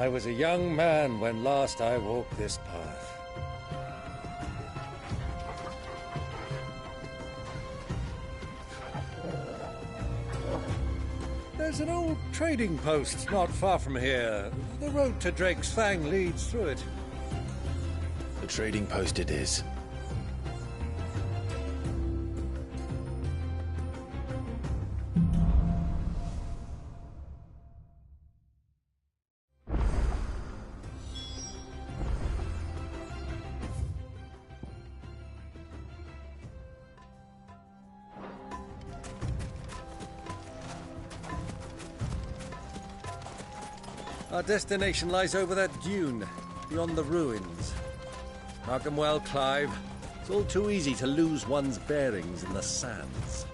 I was a young man when last I walked this path. There's an old trading post not far from here. The road to Drake's Fang leads through it. The trading post it is. Our destination lies over that dune, beyond the ruins. Mark 'em well, Clive. It's all too easy to lose one's bearings in the sands.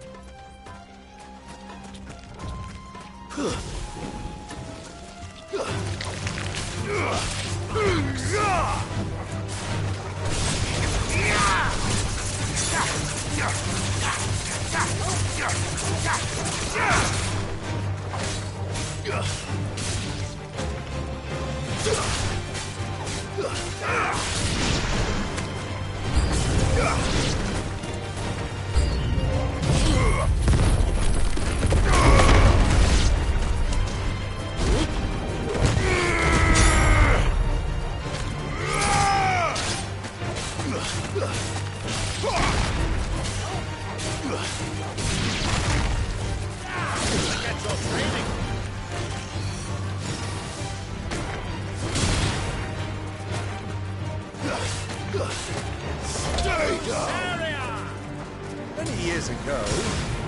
Many years ago,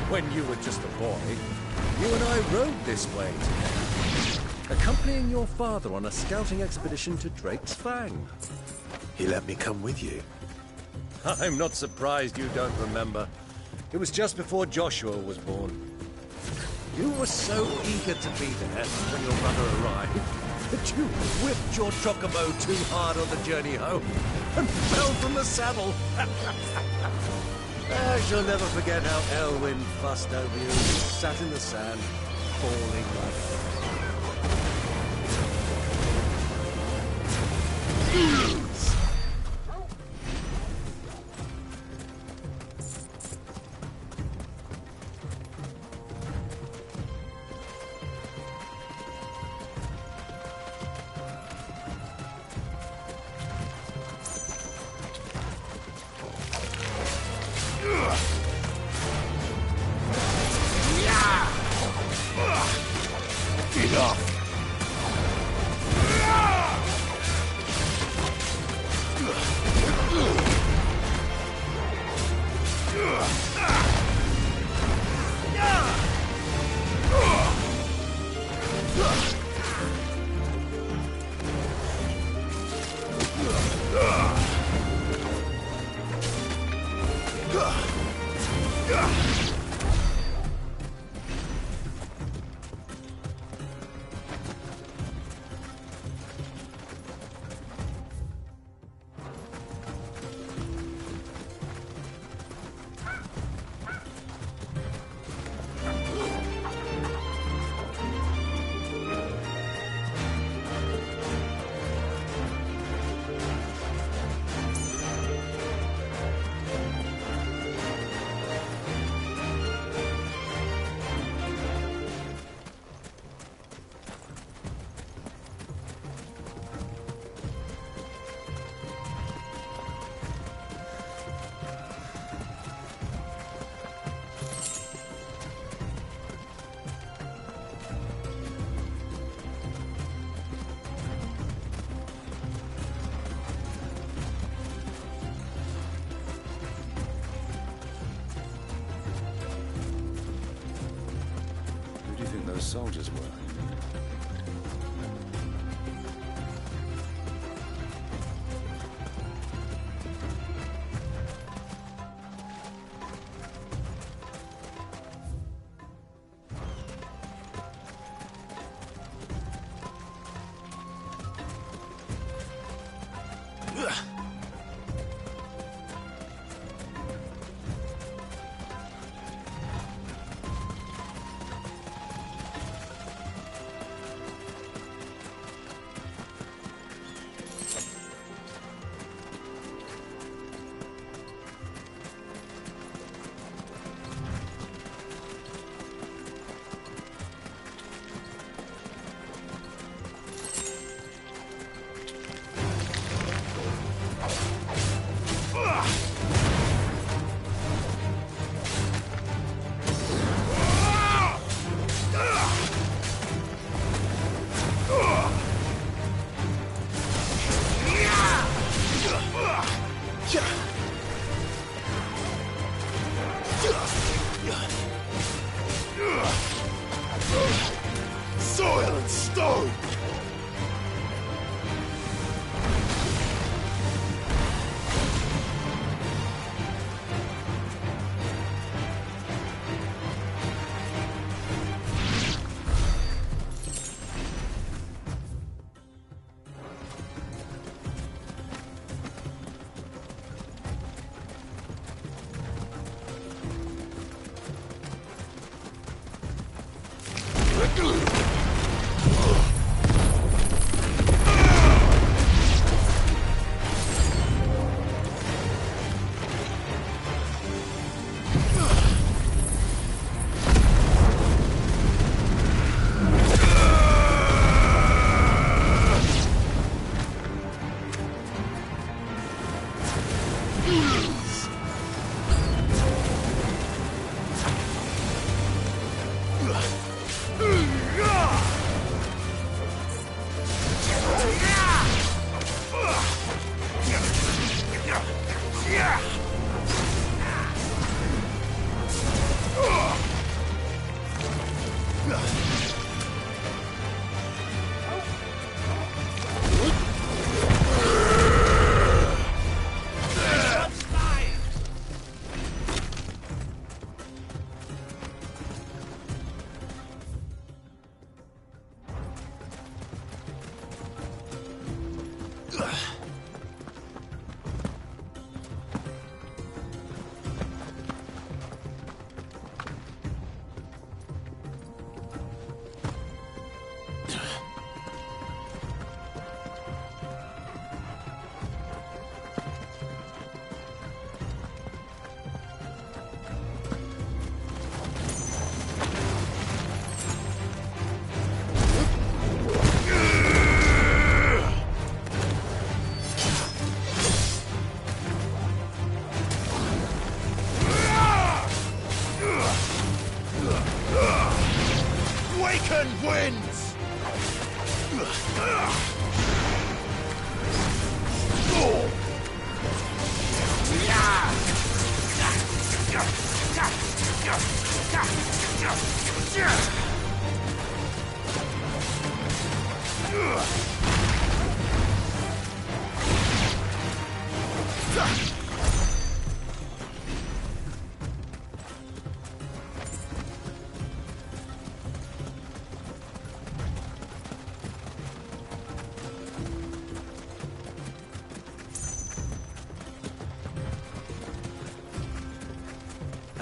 when you were just a boy, you and I rode this way together, accompanying your father on a scouting expedition to Drake's Fang. He let me come with you. I'm not surprised you don't remember. It was just before Joshua was born. You were so eager to be there when your brother arrived that you whipped your chocobo too hard on the journey home and fell from the saddle. I shall never forget how Elwyn fussed over you and sat in the sand, falling like soldiers were. stone!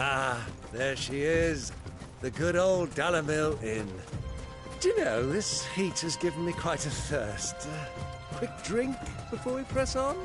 Ah, there she is. The good old Dalamil Inn. Do you know, this heat has given me quite a thirst. Quick drink before we press on?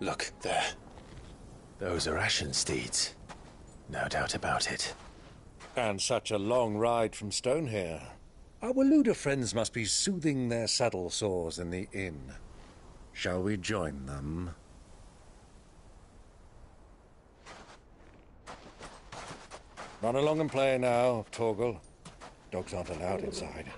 Look, there. Those are ashen steeds. No doubt about it. And such a long ride from Stonehere. Our Waluda friends must be soothing their saddle sores in the inn. Shall we join them? Run along and play now, Torgal. Dogs aren't allowed inside.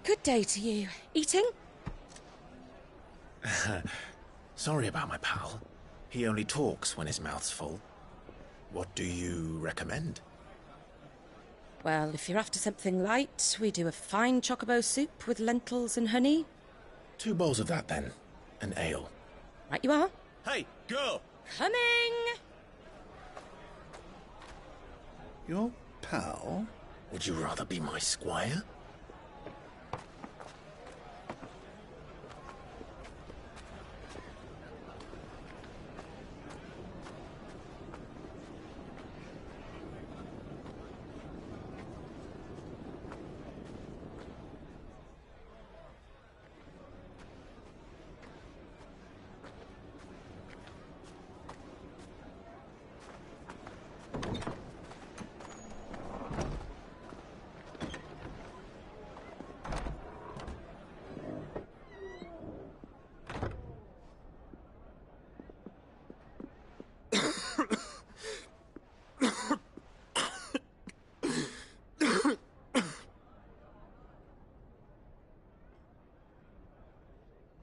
Good day to you. Eating? Sorry about my pal. He only talks when his mouth's full. What do you recommend? Well, if you're after something light, we do a fine chocobo soup with lentils and honey. 2 bowls of that, then. An ale. Right you are. Hey, girl! Coming! Your pal? Would you rather be my squire?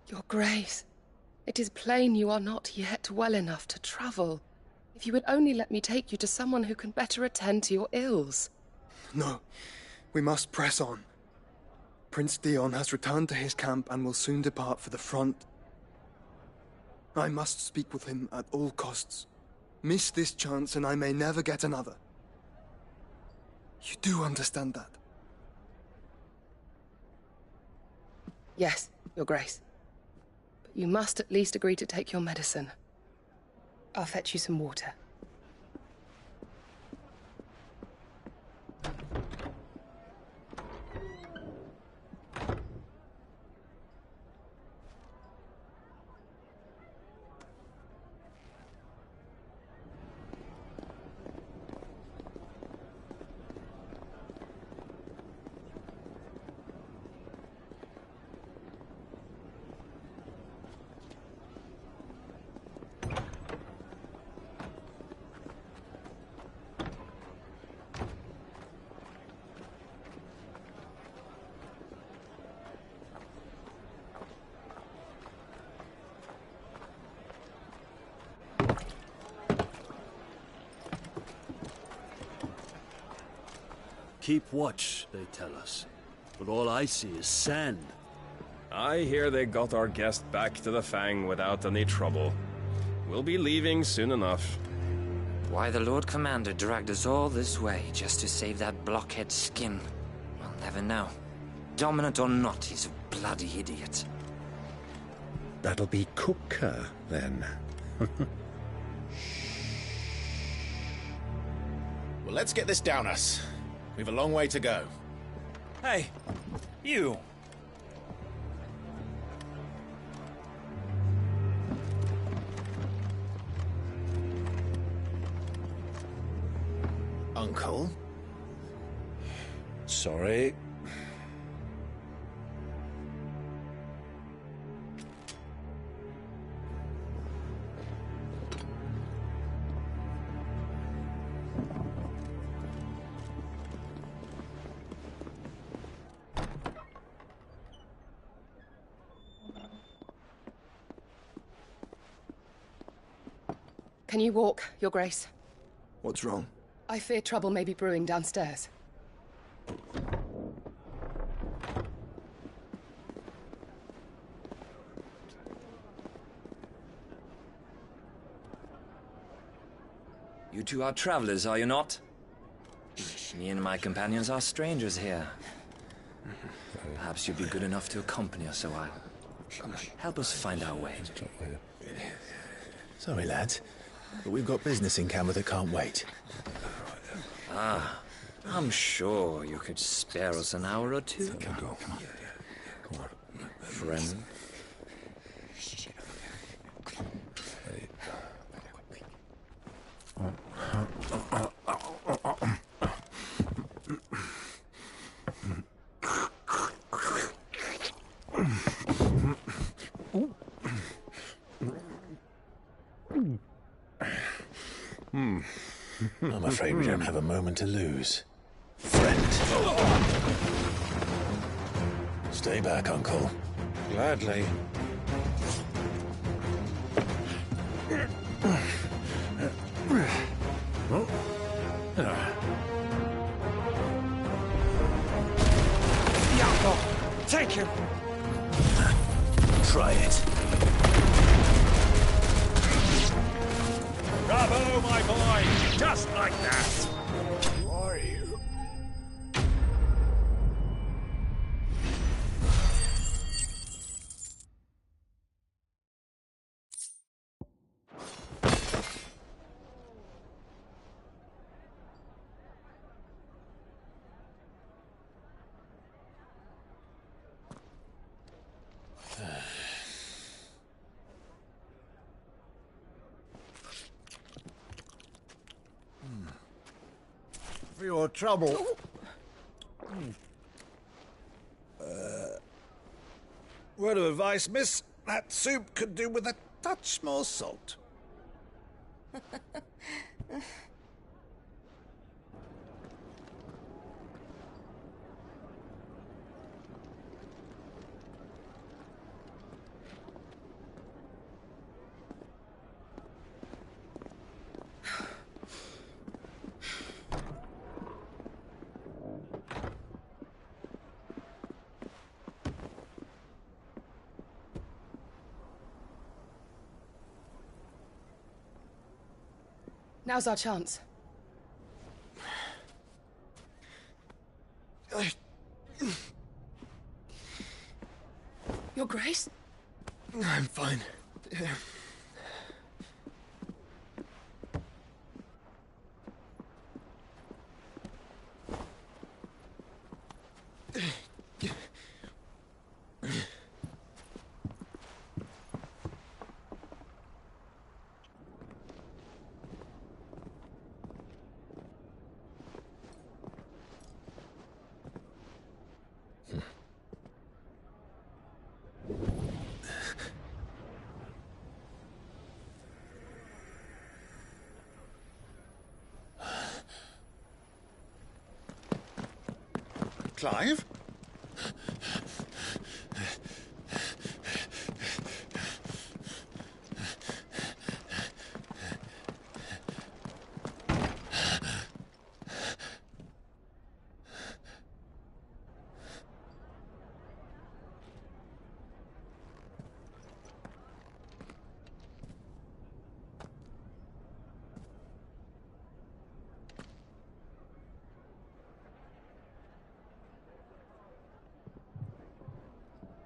Your Grace, it is plain you are not yet well enough to travel. If you would only let me take you to someone who can better attend to your ills. No, we must press on. Prince Dion has returned to his camp and will soon depart for the front. I must speak with him at all costs. Miss this chance and I may never get another. You do understand that? Yes, Your Grace. But you must at least agree to take your medicine. I'll fetch you some water. Keep watch, they tell us. But all I see is sand. I hear they got our guest back to the Fang without any trouble. We'll be leaving soon enough. Why the Lord Commander dragged us all this way just to save that blockhead's skin, we'll never know. Dominant or not, he's a bloody idiot. That'll be Cooker, then. Well, let's get this down us. We've a long way to go. Hey, you! Uncle? Sorry. Can you walk, Your Grace? What's wrong? I fear trouble may be brewing downstairs. You two are travelers, are you not? Me and my companions are strangers here. Perhaps you'd be good enough to accompany us a while. Help us find our way. Sorry, lads, but we've got business in camera that can't wait. Ah, I'm sure you could spare us an hour or two. Come on. Friend. I'm afraid we don't have a moment to lose. Friend. Stay back, Uncle. Gladly. Huh? him. Try it. Bravo, my boy! Just like that! Who are you? For your trouble. Word of advice, miss. That soup could do with a touch more salt. Now's our chance. Your Grace? I'm fine. Clive?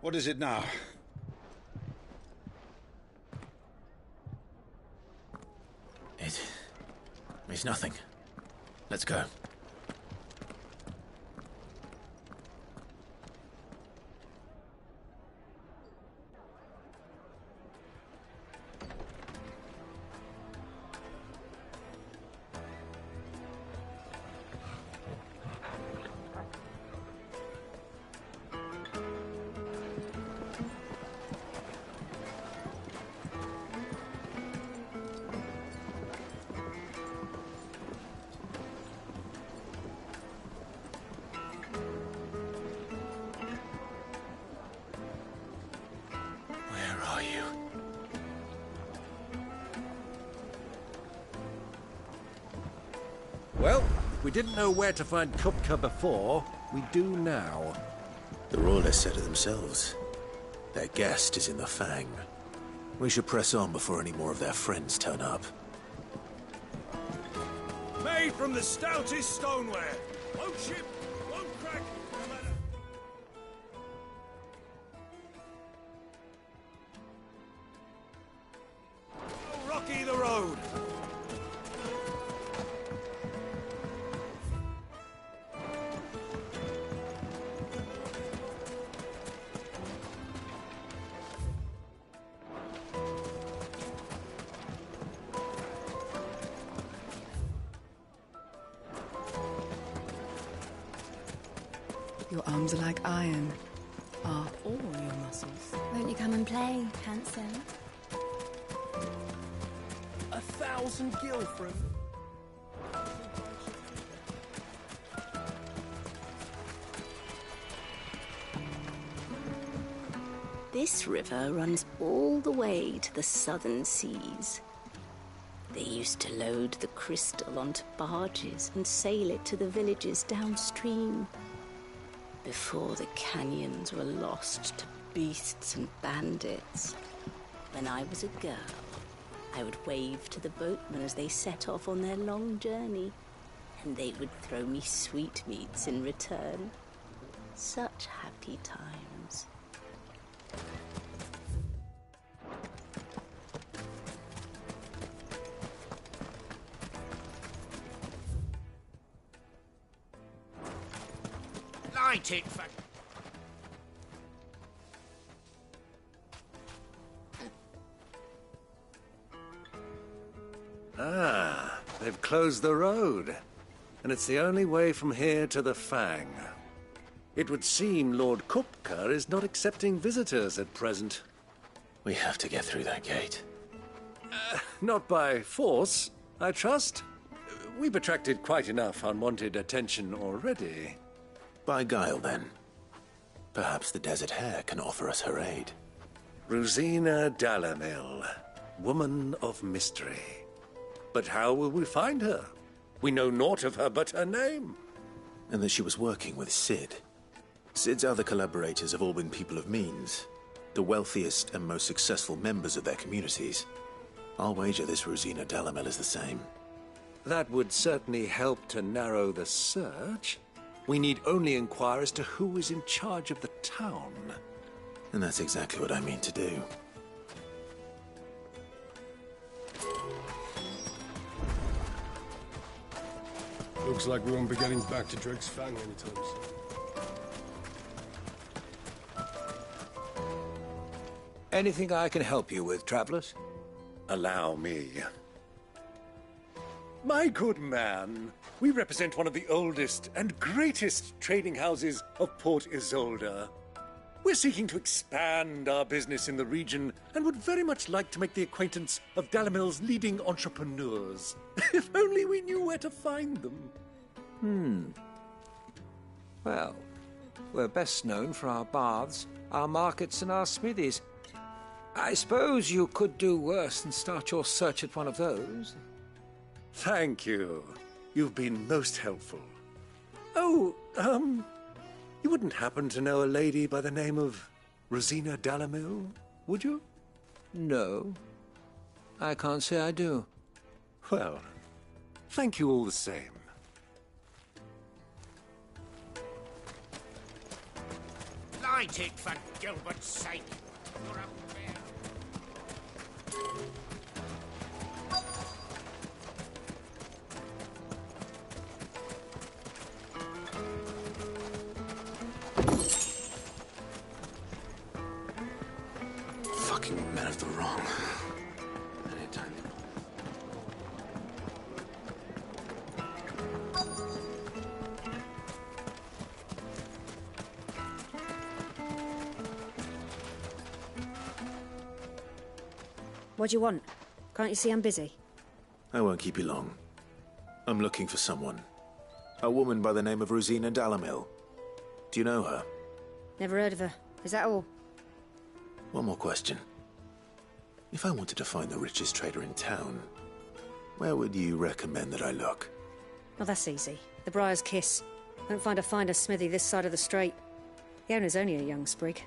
What is it now? It's nothing. Let's go. Well, if we didn't know where to find Kupka before, we do now. The Royalists said it themselves. Their guest is in the Fang. We should press on before any more of their friends turn up. Made from the stoutest stoneware. Won't chip, won't crack, no matter. Oh, rocky the road. Your arms are like iron. Are all your muscles? Won't you come and play, handsome? 1,000 gil from... This river runs all the way to the southern seas. They used to load the crystal onto barges and sail it to the villages downstream. before the canyons were lost to beasts and bandits. When I was a girl, I would wave to the boatmen as they set off on their long journey, and they would throw me sweetmeats in return. Such happy times. Light it for... Ah, they've closed the road. And it's the only way from here to the Fang. It would seem Lord Kupka is not accepting visitors at present. We have to get through that gate. Not by force, I trust. We've attracted quite enough unwanted attention already. By guile, then. Perhaps the Desert Hare can offer us her aid. Rosina Dalamil, woman of mystery. But how will we find her? We know naught of her but her name. And that she was working with Sid. Sid's other collaborators have all been people of means, the wealthiest and most successful members of their communities. I'll wager this Rosina Dalamil is the same. That would certainly help to narrow the search. We need only inquire as to who is in charge of the town. And that's exactly what I mean to do. Looks like we won't be getting back to Drake's Fang anytime soon. Anything I can help you with, travelers? Allow me. My good man, we represent one of the oldest and greatest trading houses of Port Isolde. We're seeking to expand our business in the region and would very much like to make the acquaintance of Dalamil's leading entrepreneurs. If only we knew where to find them. Well, we're best known for our baths, our markets, and our smithies. I suppose you could do worse than start your search at one of those. Thank you. You've been most helpful. Oh, you wouldn't happen to know a lady by the name of Rosina Dalamil, would you? No. I can't say I do. Well, thank you all the same. Light it for Gilbert's sake. You're up there. Fucking men of the wrong. Anytime. What do you want? Can't you see I'm busy? I won't keep you long. I'm looking for someone. A woman by the name of Rosina Dalamil. Do you know her? Never heard of her. Is that all? One more question. If I wanted to find the richest trader in town, where would you recommend that I look? Well, that's easy. The Briar's Kiss. Won't find a finer smithy this side of the strait. The owner's only a young sprig,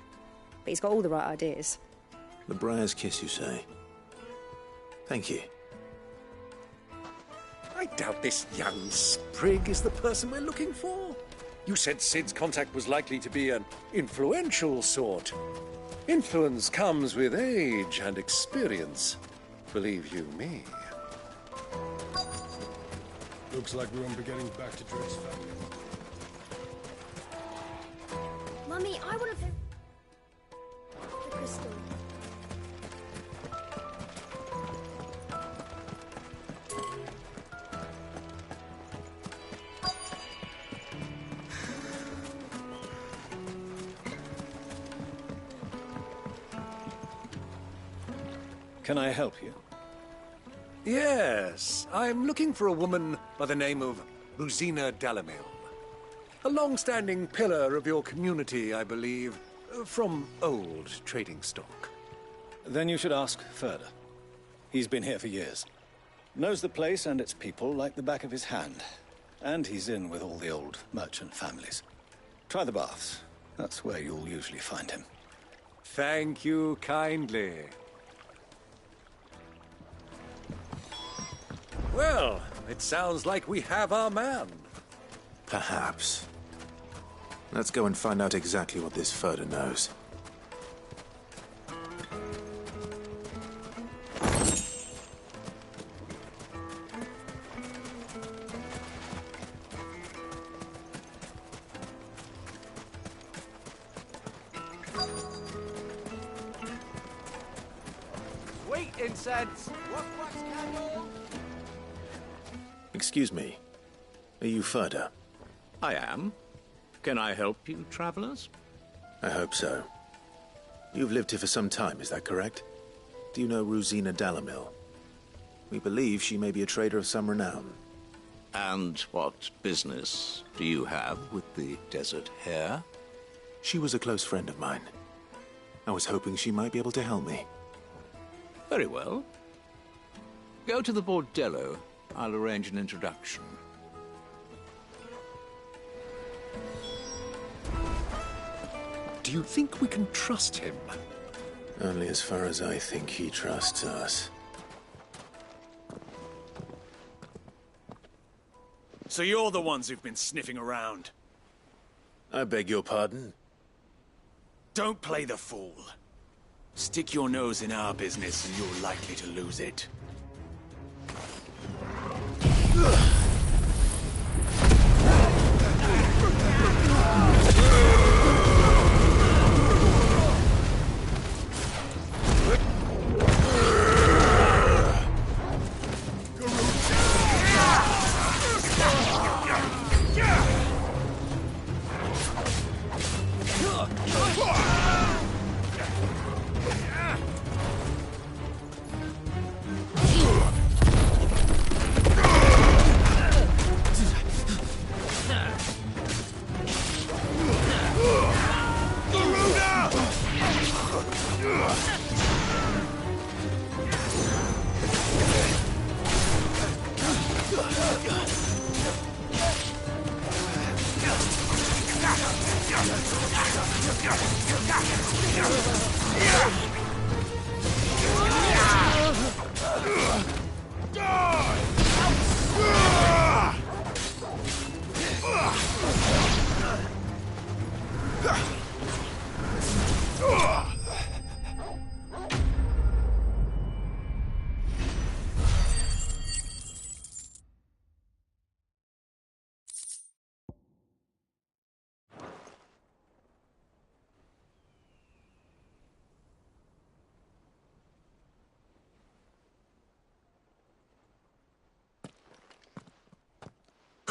but he's got all the right ideas. The Briar's Kiss, you say? Thank you. I doubt this young sprig is the person we're looking for. You said Sid's contact was likely to be an influential sort. Influence comes with age and experience. Believe you me. Looks like we won't be getting back to Drake's Fang. Mummy, I want to... The crystal. Can I help you? Yes, I'm looking for a woman by the name of Rosina Dalamil. A long-standing pillar of your community, I believe, from old trading stock. Then you should ask further. He's been here for years. Knows the place and its people like the back of his hand. And he's in with all the old merchant families. Try the baths. That's where you'll usually find him. Thank you kindly. Well, it sounds like we have our man. Perhaps. Let's go and find out exactly what this Furder knows. Sweet incense. Wax candle. Excuse me. Are you Furder? I am. Can I help you, travelers? I hope so. You've lived here for some time, is that correct? Do you know Rosina Dalamil? We believe she may be a trader of some renown. And what business do you have with the Desert Hare? She was a close friend of mine. I was hoping she might be able to help me. Very well. Go to the Bordello. I'll arrange an introduction. Do you think we can trust him? Only as far as I think he trusts us. So you're the ones who've been sniffing around? I beg your pardon? Don't play the fool. Stick your nose in our business and you're likely to lose it.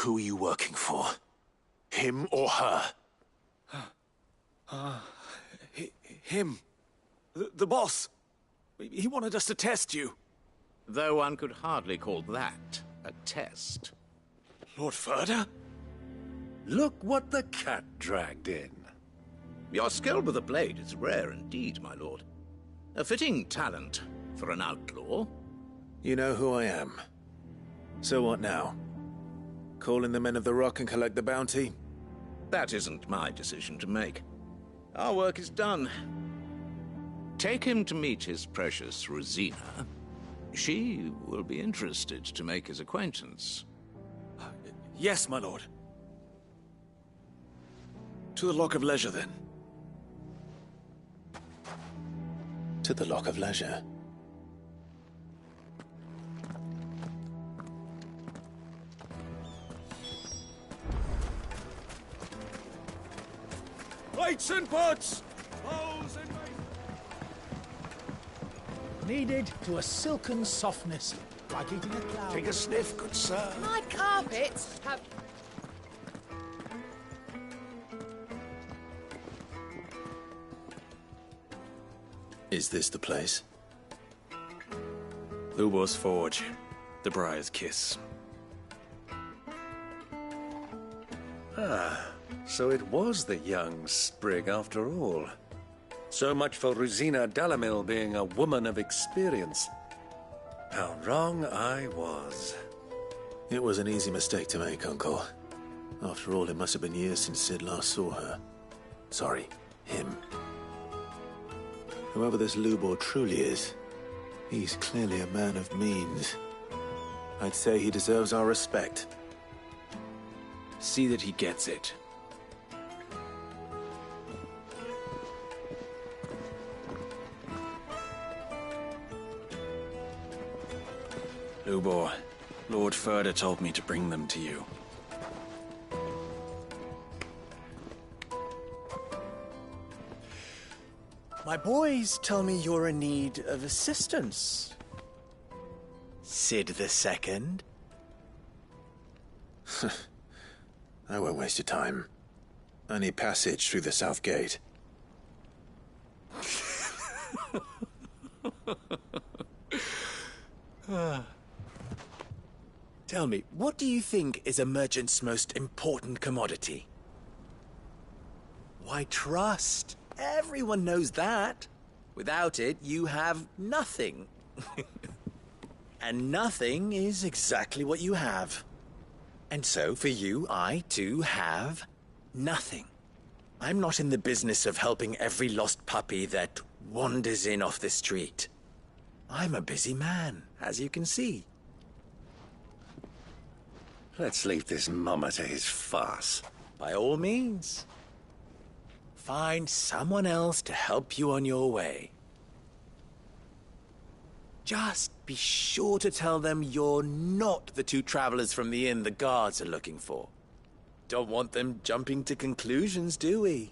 Who are you working for? Him or her? Him. The boss. He wanted us to test you. Though one could hardly call that a test. Lord Furder? Look what the cat dragged in. Your skill with the blade is rare indeed, my lord. A fitting talent for an outlaw. You know who I am. So what now? Call in the Men of the Rock and collect the bounty? That isn't my decision to make. Our work is done. Take him to meet his precious Rosina. She will be interested to make his acquaintance. Yes, my lord. To the Lock of Leisure, then. To the Lock of Leisure. Plates and pots! Bowls and Kneaded to a silken softness, like eating a cloud. Take a sniff, good sir. My carpets have... Is this the place? Ubor's Forge. The Briar's Kiss. Ah, so it was the young sprig after all. So much for Rosina Dalamil being a woman of experience. How wrong I was. It was an easy mistake to make, Uncle. After all, it must have been years since Sid last saw her. Sorry, him. Whoever this Lubor truly is, he's clearly a man of means. I'd say he deserves our respect. See that he gets it. Lubor, Lord Furder told me to bring them to you. My boys tell me you're in need of assistance. Sid the Second? I won't waste your time. I need passage through the south gate. Tell me, what do you think is a merchant's most important commodity? Why, trust. Everyone knows that. Without it, you have nothing. And nothing is exactly what you have. And so, for you, I, too, have nothing. I'm not in the business of helping every lost puppy that wanders in off the street. I'm a busy man, as you can see. Let's leave this mummer to his farce. By all means. Find someone else to help you on your way. Just be sure to tell them you're not the two travelers from the inn the guards are looking for. Don't want them jumping to conclusions, do we?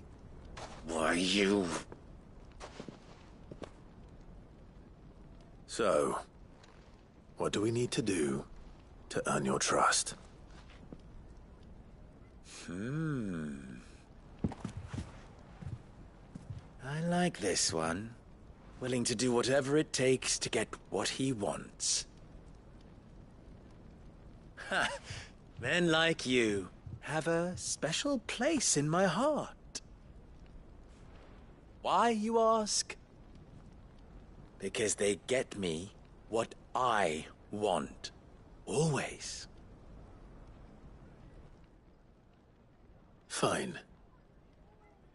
Why, you... So, what do we need to do to earn your trust? I like this one. Willing to do whatever it takes to get what he wants. Ha! Men like you have a special place in my heart. Why, you ask? Because they get me what I want. Always. Fine.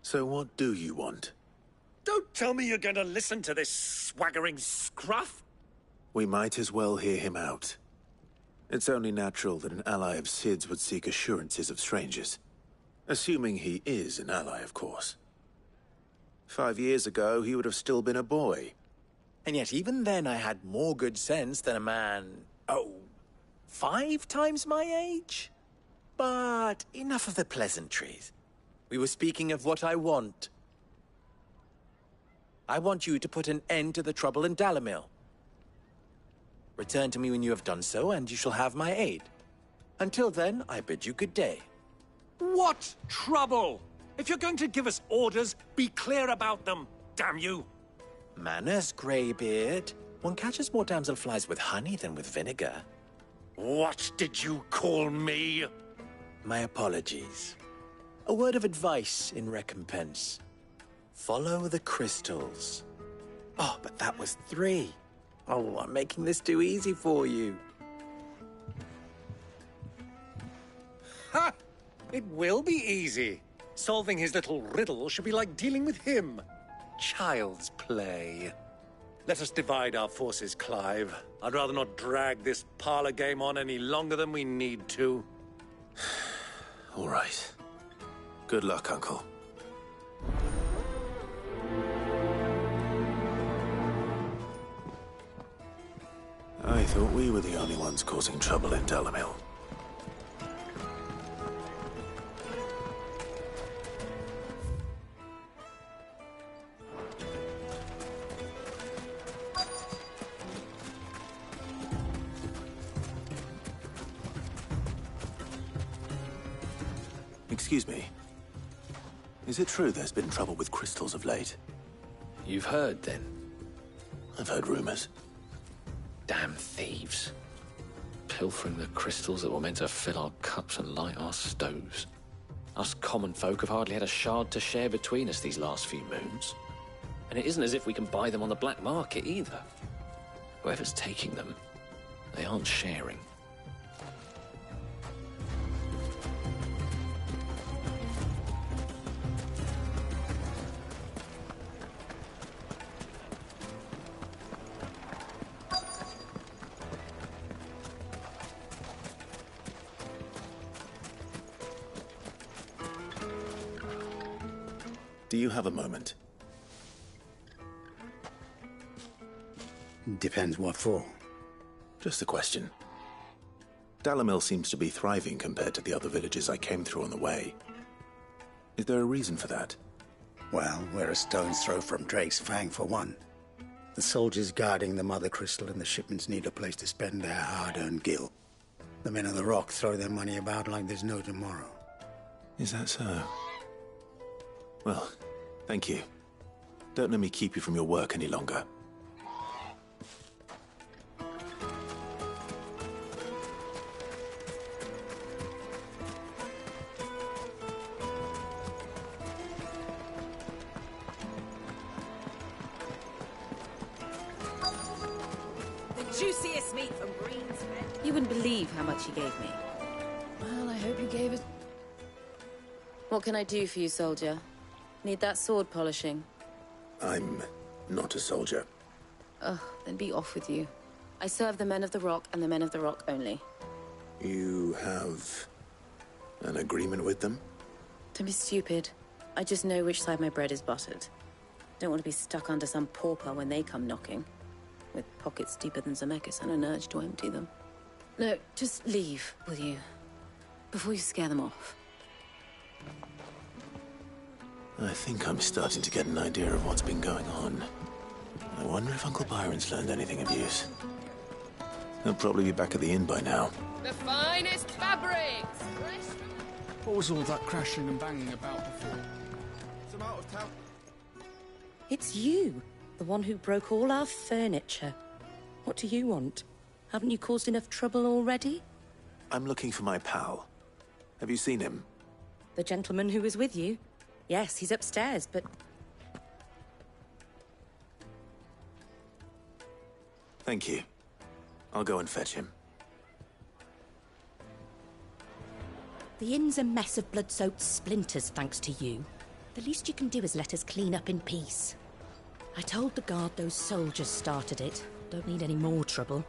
So what do you want? Don't tell me you're going to listen to this swaggering scruff! We might as well hear him out. It's only natural that an ally of Sid's would seek assurances of strangers. Assuming he is an ally, of course. 5 years ago, he would have still been a boy. And yet even then I had more good sense than a man, 5 times my age? But enough of the pleasantries. We were speaking of what I want. I want you to put an end to the trouble in Dalamil. Return to me when you have done so, and you shall have my aid. Until then, I bid you good day. What trouble? If you're going to give us orders, be clear about them, damn you! Manners, Greybeard. One catches more damselflies with honey than with vinegar. What did you call me? My apologies. A word of advice in recompense. Follow the crystals. Oh, but that was 3. Oh, I'm making this too easy for you. Ha! It will be easy. Solving his little riddle should be like dealing with him. Child's play. Let us divide our forces, Clive. I'd rather not drag this parlor game on any longer than we need to. All right. Good luck, Uncle. I thought we were the only ones causing trouble in Dalamil. Excuse me. Is it true there's been trouble with crystals of late? You've heard, then? I've heard rumors. Damn thieves. Pilfering the crystals that were meant to fill our cups and light our stoves. Us common folk have hardly had a shard to share between us these last few moons. And it isn't as if we can buy them on the black market either. Whoever's taking them, they aren't sharing. Do you have a moment? Depends what for. Just a question. Dalamil seems to be thriving compared to the other villages I came through on the way. Is there a reason for that? Well, we're a stone's throw from Drake's Fang, for one. The soldiers guarding the Mother Crystal and the shipments need a place to spend their hard-earned gil. The men of the Rock throw their money about like there's no tomorrow. Is that so? Well, thank you. Don't let me keep you from your work any longer. Juiciest meat from Greensford. You wouldn't believe how much he gave me. Well, I hope you gave it. What can I do for you, soldier? Need that sword polishing? I'm not a soldier. Ugh, then be off with you. I serve the men of the Rock and the men of the Rock only. You have an agreement with them? Don't be stupid. I just know which side my bread is buttered. Don't want to be stuck under some pauper when they come knocking. With pockets deeper than Zemeckis and an urge to empty them. No, just leave, will you? Before you scare them off. I think I'm starting to get an idea of what's been going on. I wonder if Uncle Byron's learned anything of use. He'll probably be back at the inn by now. The finest fabrics! What was all that crashing and banging about before? Some out of town. It's you, the one who broke all our furniture. What do you want? Haven't you caused enough trouble already? I'm looking for my pal. Have you seen him? The gentleman who was with you? Yes, he's upstairs, but... Thank you. I'll go and fetch him. The inn's a mess of blood-soaked splinters, thanks to you. The least you can do is let us clean up in peace. I told the guard those soldiers started it. Don't need any more trouble.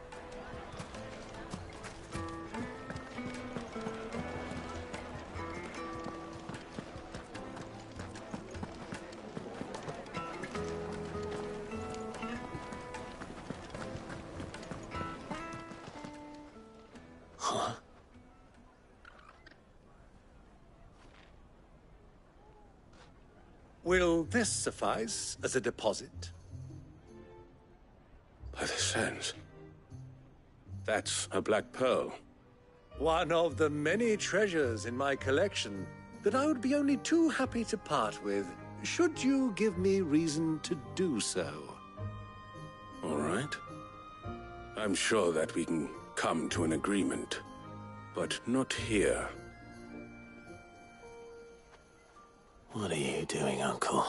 Huh? Will this suffice as a deposit? By the sands. That's a black pearl. One of the many treasures in my collection that I would be only too happy to part with, should you give me reason to do so. All right. I'm sure that we can come to an agreement, but not here. What are you doing, Uncle?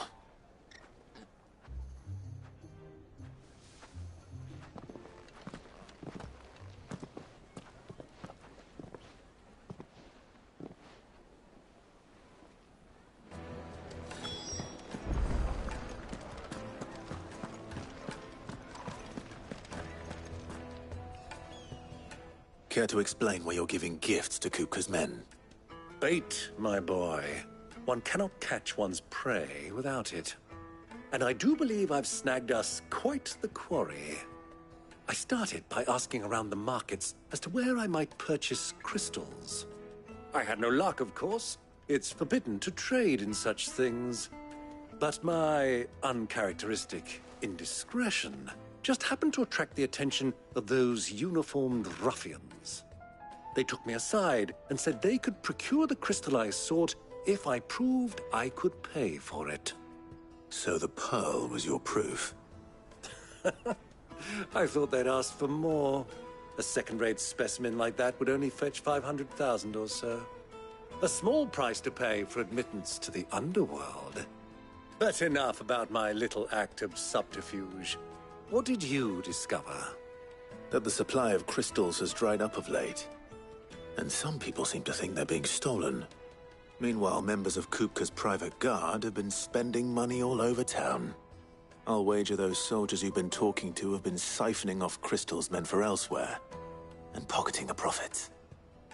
Care to explain why you're giving gifts to Kupka's men? Bait, my boy. One cannot catch one's prey without it. And I do believe I've snagged us quite the quarry. I started by asking around the markets as to where I might purchase crystals. I had no luck, of course. It's forbidden to trade in such things. But my uncharacteristic indiscretion just happened to attract the attention of those uniformed ruffians. They took me aside and said they could procure the crystal I sought if I proved I could pay for it. So the pearl was your proof? I thought they'd ask for more. A second-rate specimen like that would only fetch 500,000 or so. A small price to pay for admittance to the underworld. But enough about my little act of subterfuge. What did you discover? That the supply of crystals has dried up of late. And some people seem to think they're being stolen. Meanwhile, members of Kupka's private guard have been spending money all over town. I'll wager those soldiers you've been talking to have been siphoning off crystals meant for elsewhere, and pocketing the profits.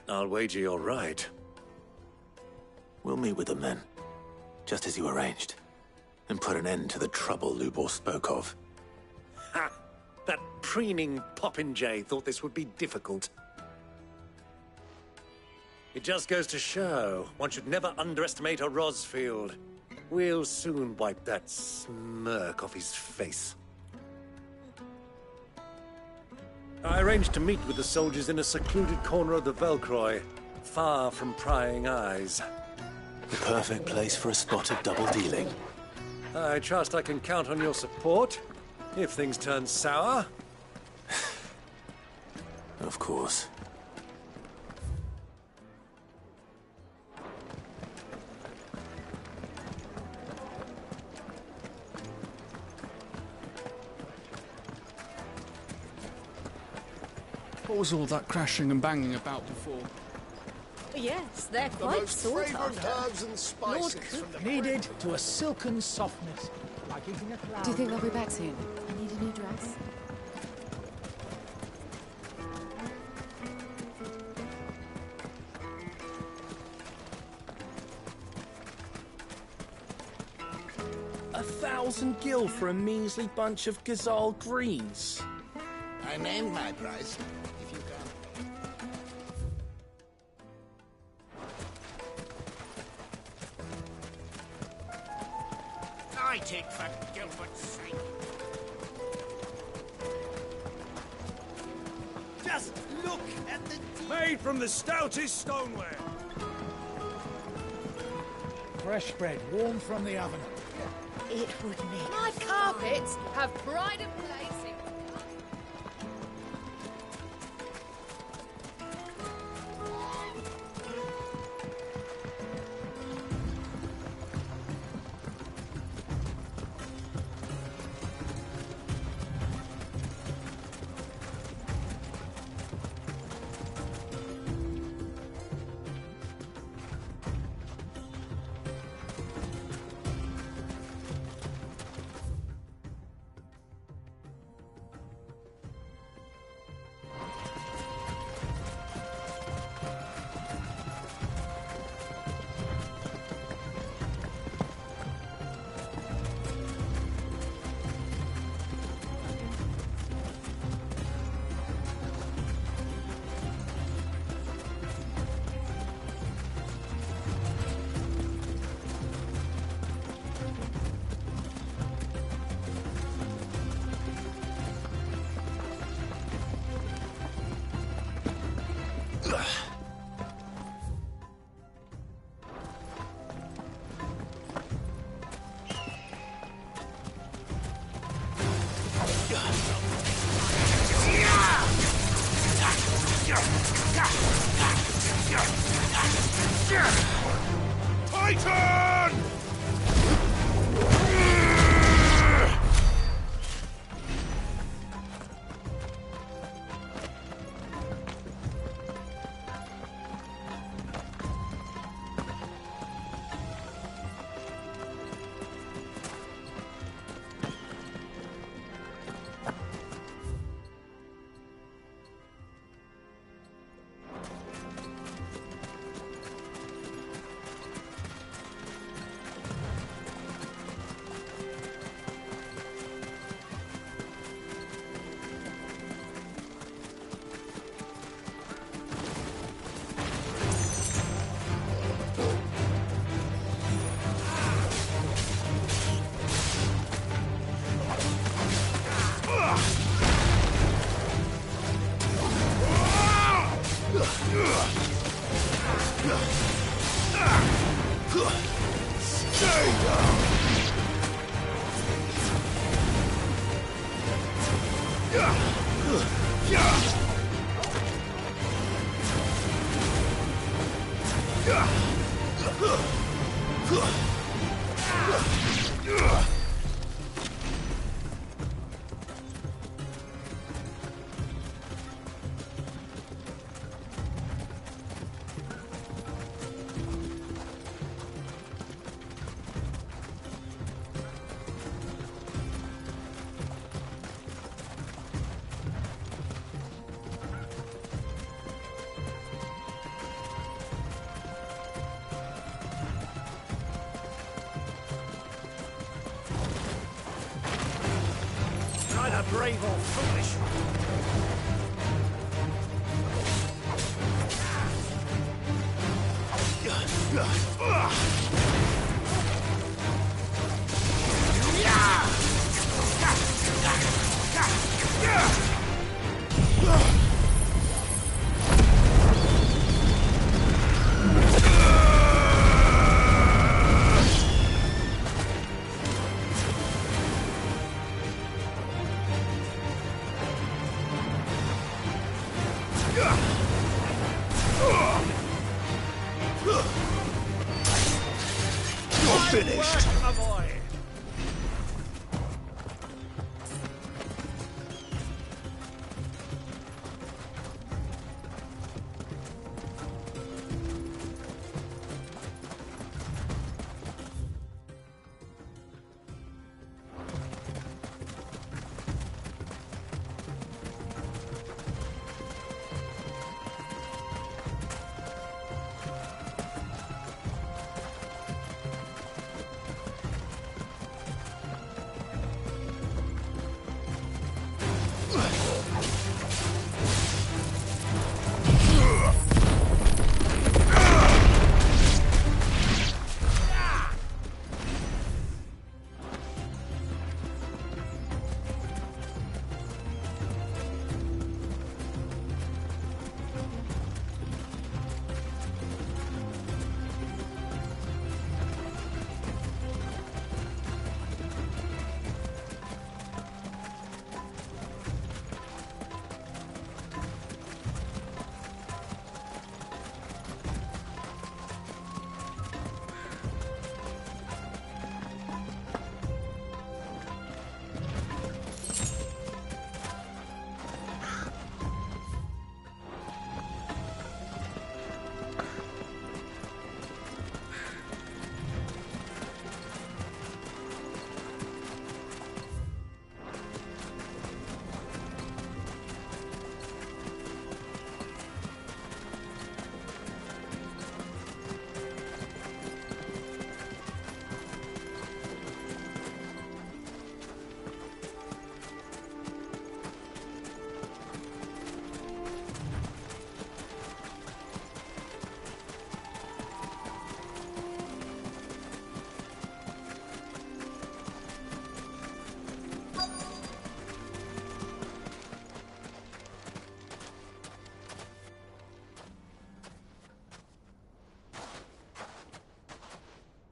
I'll wager you're right. We'll meet with them then, just as you arranged. and put an end to the trouble Lubor spoke of. Ha! That preening popinjay thought this would be difficult. It just goes to show, one should never underestimate a Rosfield. We'll soon wipe that smirk off his face. I arranged to meet with the soldiers in a secluded corner of the Velcroy, far from prying eyes. The perfect place for a spot of double dealing. I trust I can count on your support, if things turn sour. Of course. What was all that crashing and banging about before? Yes, they're The quite most sought fragrant after. herbs and spices from the needed to a silken softness, like eating a cloud. Do you think they'll be back soon? I need a new dress. A 1,000 gil for a measly bunch of Gazal greens. I named my price. If you can. I take for Gilbert's sake. Just look at the... Made from the stoutest stoneware. Fresh bread, warm from the oven. It would make... My carpets have pride and place in... Titan! brave or foolish. You're finished. My boy.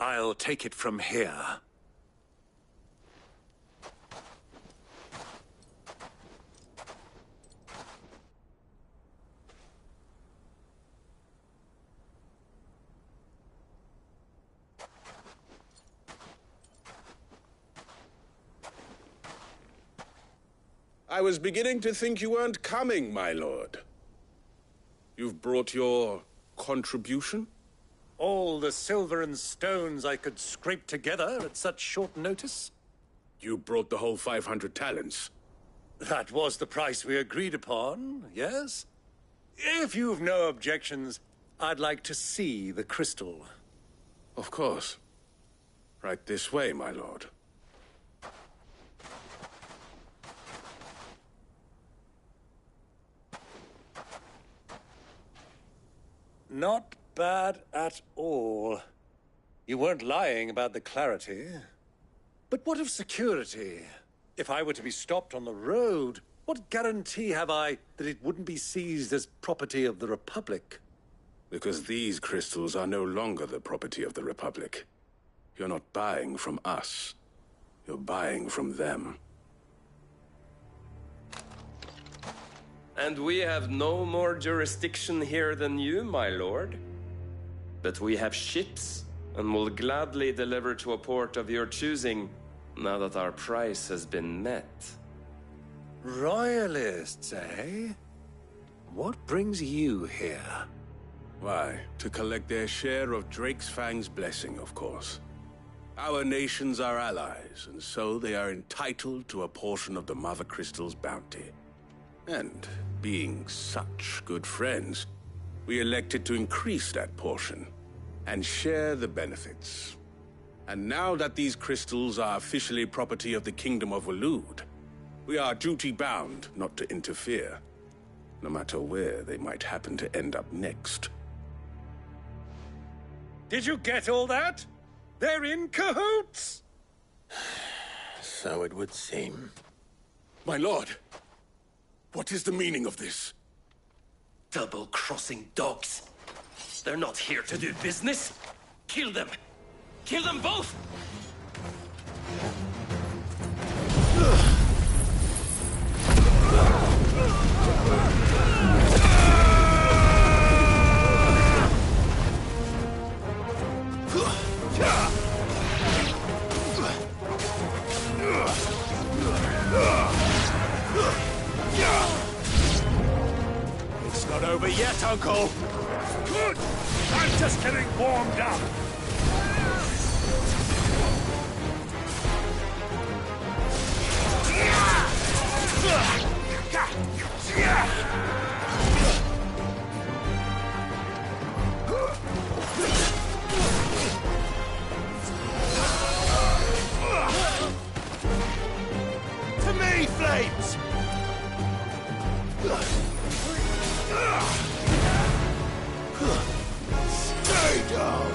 I'll take it from here. I was beginning to think you weren't coming, my lord. You've brought your contribution? All the silver and stones I could scrape together at such short notice? You brought the whole 500 talents. That was the price we agreed upon, yes? If you've no objections, I'd like to see the crystal. Of course. Right this way, my lord. Not bad at all. You weren't lying about the clarity. But what of security? If I were to be stopped on the road, what guarantee have I that it wouldn't be seized as property of the Republic? Because these crystals are no longer the property of the Republic. You're not buying from us. You're buying from them. And we have no more jurisdiction here than you, my lord. But we have ships, and will gladly deliver to a port of your choosing, now that our price has been met. Royalists, eh? What brings you here? Why, to collect their share of Drakesfang's blessing, of course. Our nations are allies, and so they are entitled to a portion of the Mother Crystal's bounty. And, being such good friends, we elected to increase that portion and share the benefits. And now that these crystals are officially property of the Kingdom of Waloed, We are duty-bound not to interfere, no matter where they might happen to end up next. Did you get all that? They're in cahoots! So it would seem. My lord, what is the meaning of this? Double-crossing dogs. They're not here to do business. Kill them! Kill them both! It's not over yet, Uncle. Good! I'm just getting warmed up. To me, Flames! Stay down!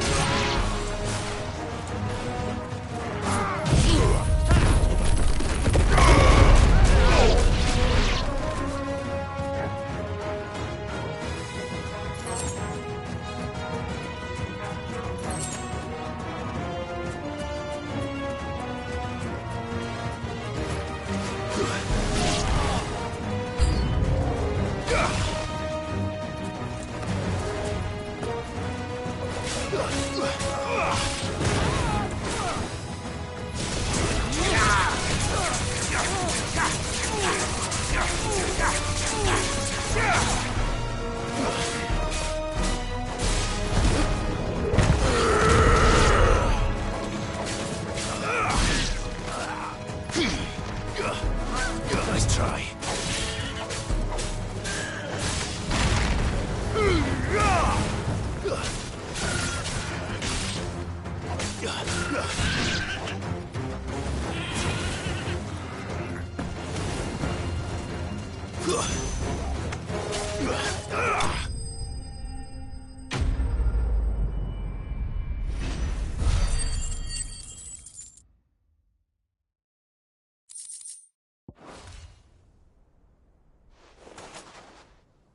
Nice try.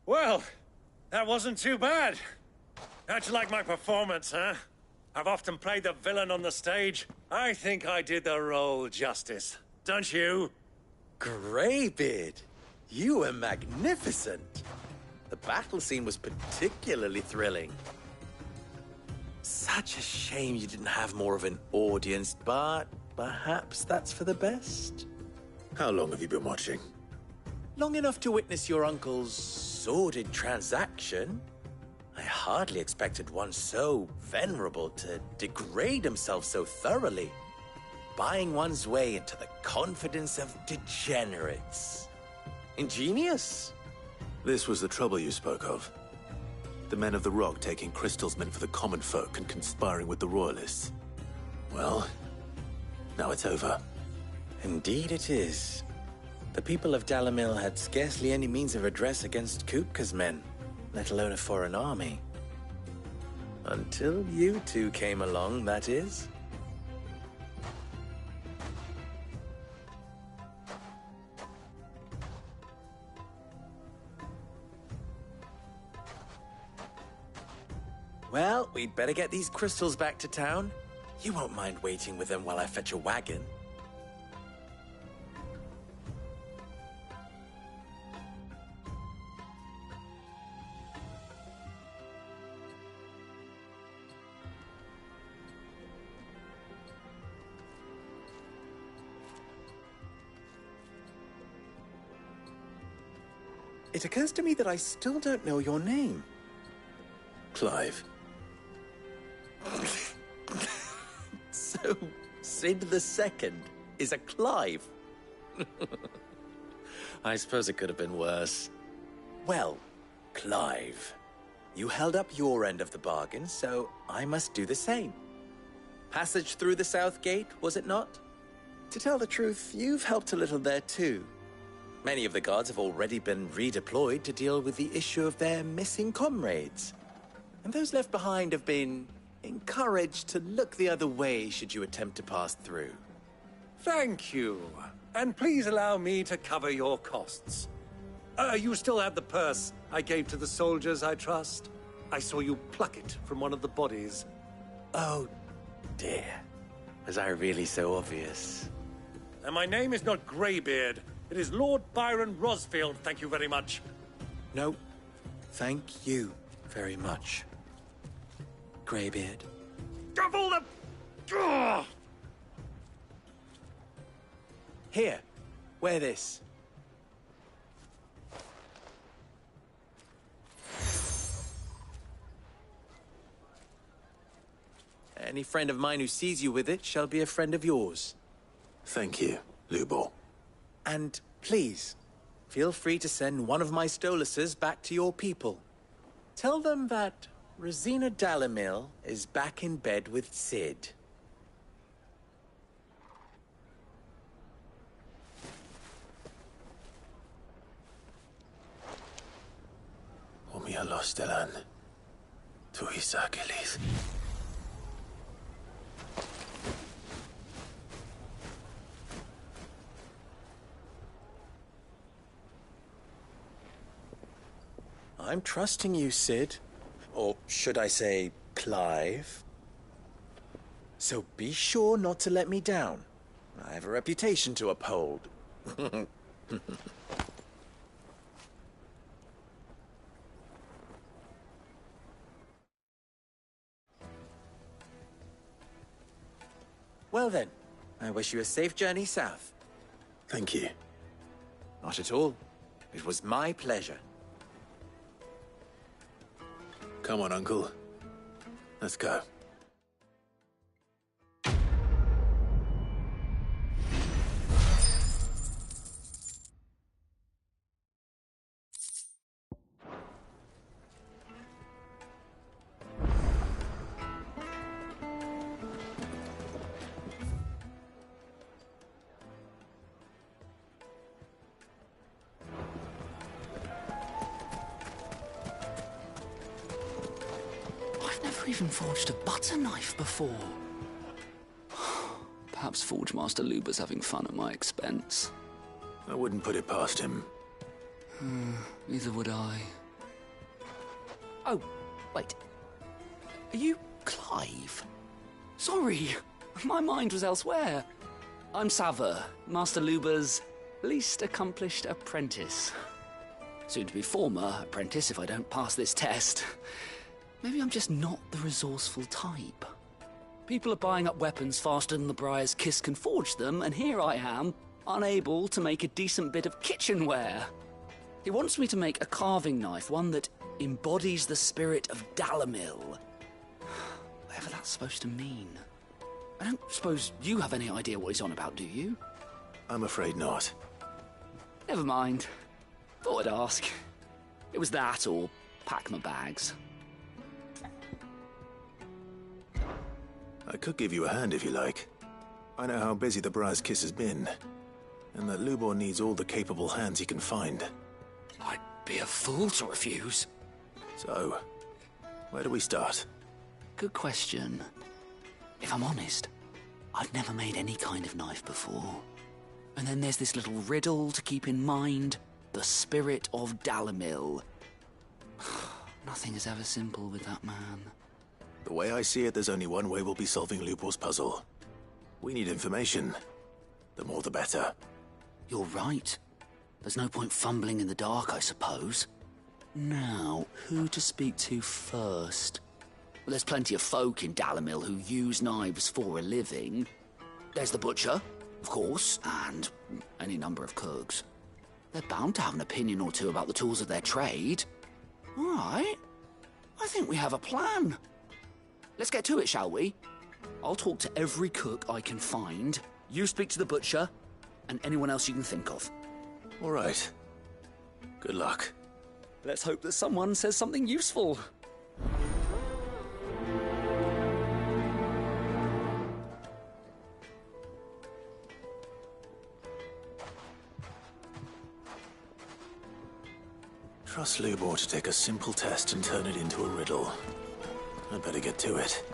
Well, that wasn't too bad. How'd you like my performance, huh? I've often played the villain on the stage. I think I did the role justice. Don't you? Greybeard, you were magnificent. The battle scene was particularly thrilling. Such a shame you didn't have more of an audience, but perhaps that's for the best. How long have you been watching? Long enough to witness your uncle's sordid transaction. I hardly expected one so venerable to degrade himself so thoroughly, buying one's way into the confidence of degenerates. Ingenious. This was the trouble you spoke of. The men of the Rock taking crystals meant for the common folk and conspiring with the Royalists. Well, now it's over. Indeed it is. The people of Dalamil had scarcely any means of redress against Kupka's men, let alone a foreign army. Until you two came along, that is. Well, we'd better get these crystals back to town. You won't mind waiting with them while I fetch a wagon. It occurs to me that I still don't know your name. Clive. So, Sid the Second is a Clive? I suppose it could have been worse. Well, Clive, you held up your end of the bargain, so I must do the same. Passage through the South Gate, was it not? To tell the truth, you've helped a little there too. Many of the guards have already been redeployed to deal with the issue of their missing comrades. And those left behind have been encouraged to look the other way should you attempt to pass through. Thank you. And please allow me to cover your costs. You still have the purse I gave to the soldiers, I trust? I saw you pluck it from one of the bodies. Oh, dear. Was I really so obvious? And my name is not Greybeard. It is Lord Byron Rosfield, thank you very much. No, thank you very much, Greybeard. Of all the... Ugh! Here, wear this. Any friend of mine who sees you with it shall be a friend of yours. Thank you, Lubor. And please, feel free to send one of my Stoluses back to your people. Tell them that Rosina Dalamil is back in bed with Cid. Omia los Delan. Tu Isakelis. I'm trusting you, Cid. Or should I say, Clive? So be sure not to let me down. I have a reputation to uphold. Well then, I wish you a safe journey south. Thank you. Not at all. It was my pleasure. Come on, Uncle. Let's go. Even forged a butter knife before. Perhaps Forge Master Luber's having fun at my expense. I wouldn't put it past him. Neither would I. Oh, wait. Are you Clive? Sorry, my mind was elsewhere. I'm Sava, Master Luber's least accomplished apprentice. Soon to be former apprentice if I don't pass this test. Maybe I'm just not the resourceful type. People are buying up weapons faster than the Briar's Kiss can forge them, and here I am, unable to make a decent bit of kitchenware. He wants me to make a carving knife, one that embodies the spirit of Dalamil. Whatever that's supposed to mean. I don't suppose you have any idea what he's on about, do you? I'm afraid not. Never mind. Thought I'd ask. It was that, or pack my bags. I could give you a hand if you like. I know how busy the Briar's Kiss has been, and that Lubor needs all the capable hands he can find. I'd be a fool to refuse. So, where do we start? Good question. If I'm honest, I've never made any kind of knife before. And then there's this little riddle to keep in mind. The spirit of Dalamil. Nothing is ever simple with that man. The way I see it, there's only one way we'll be solving Lubor's puzzle. We need information. The more the better. You're right. There's no point fumbling in the dark, I suppose. Now, who to speak to first? Well, there's plenty of folk in Dalamil who use knives for a living. There's the butcher, of course, and any number of cooks. They're bound to have an opinion or two about the tools of their trade. All right. I think we have a plan. Let's get to it, shall we? I'll talk to every cook I can find. You speak to the butcher, and anyone else you can think of. All right. Good luck. Let's hope that someone says something useful. Trust Lubor to take a simple test and turn it into a riddle. I'd better get to it.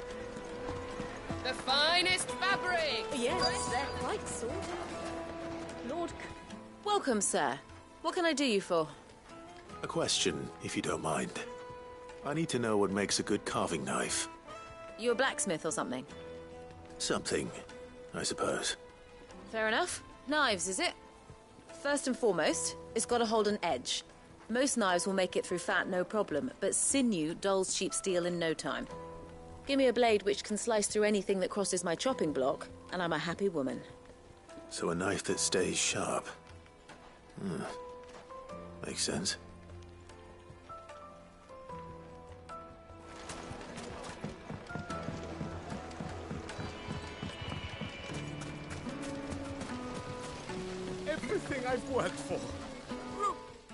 The finest fabric! Yes, they're quite sought after. Lord... Welcome, sir. What can I do you for? A question, if you don't mind. I need to know what makes a good carving knife. You a blacksmith or something? Something, I suppose. Fair enough. Knives, is it? First and foremost, it's got to hold an edge. Most knives will make it through fat, no problem, but sinew dulls cheap steel in no time. Give me a blade which can slice through anything that crosses my chopping block, and I'm a happy woman. So a knife that stays sharp. Makes sense. Everything I've worked for.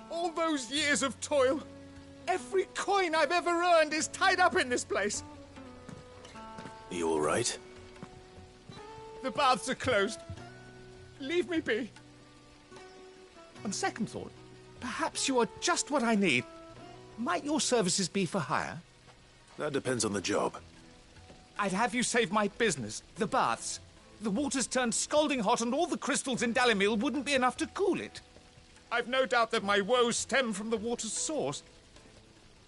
All those years of toil. Every coin I've ever earned is tied up in this place. Are you all right? The baths are closed. Leave me be. On second thought, perhaps you are just what I need. Might your services be for hire? That depends on the job. I'd have you save my business, the baths. The water's turned scalding hot and all the crystals in Dalimil wouldn't be enough to cool it. I've no doubt that my woes stem from the water's source.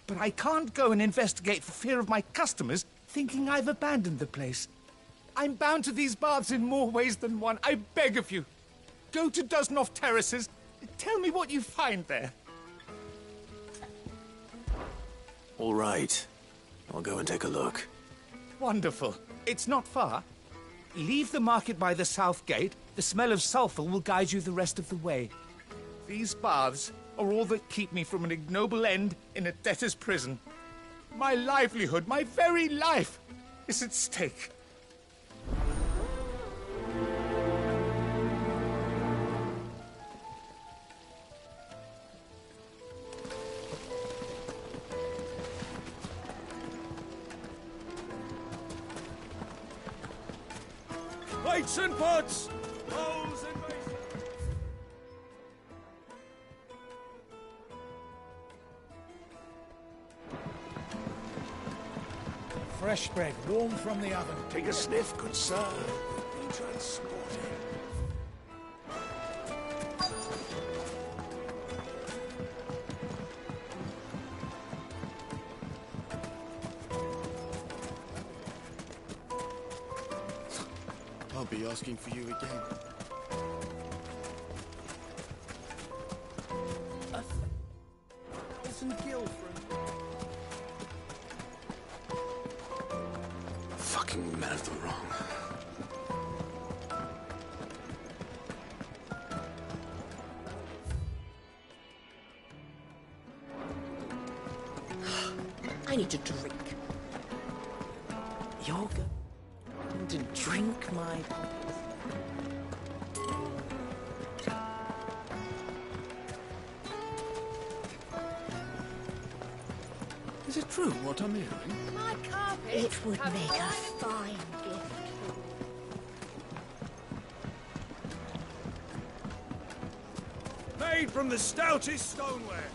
But I can't go and investigate for fear of my customers thinking I've abandoned the place. I'm bound to these baths in more ways than one. I beg of you. Go to Dusnoff Terraces. Tell me what you find there. All right. I'll go and take a look. Wonderful. It's not far. Leave the market by the south gate. The smell of sulphur will guide you the rest of the way. These baths are all that keep me from an ignoble end in a debtor's prison. My livelihood, my very life, is at stake. Plates and pots! Bowls and basins! Fresh bread, warm from the oven. Take a sniff, good sir. Be transported. I'll be asking for you again. Fucking men of the wrong. I need to drink. You're going to drink my... Is it true what I'm hearing? My carpet. It would make a fine gift. Made from the stoutest stoneware.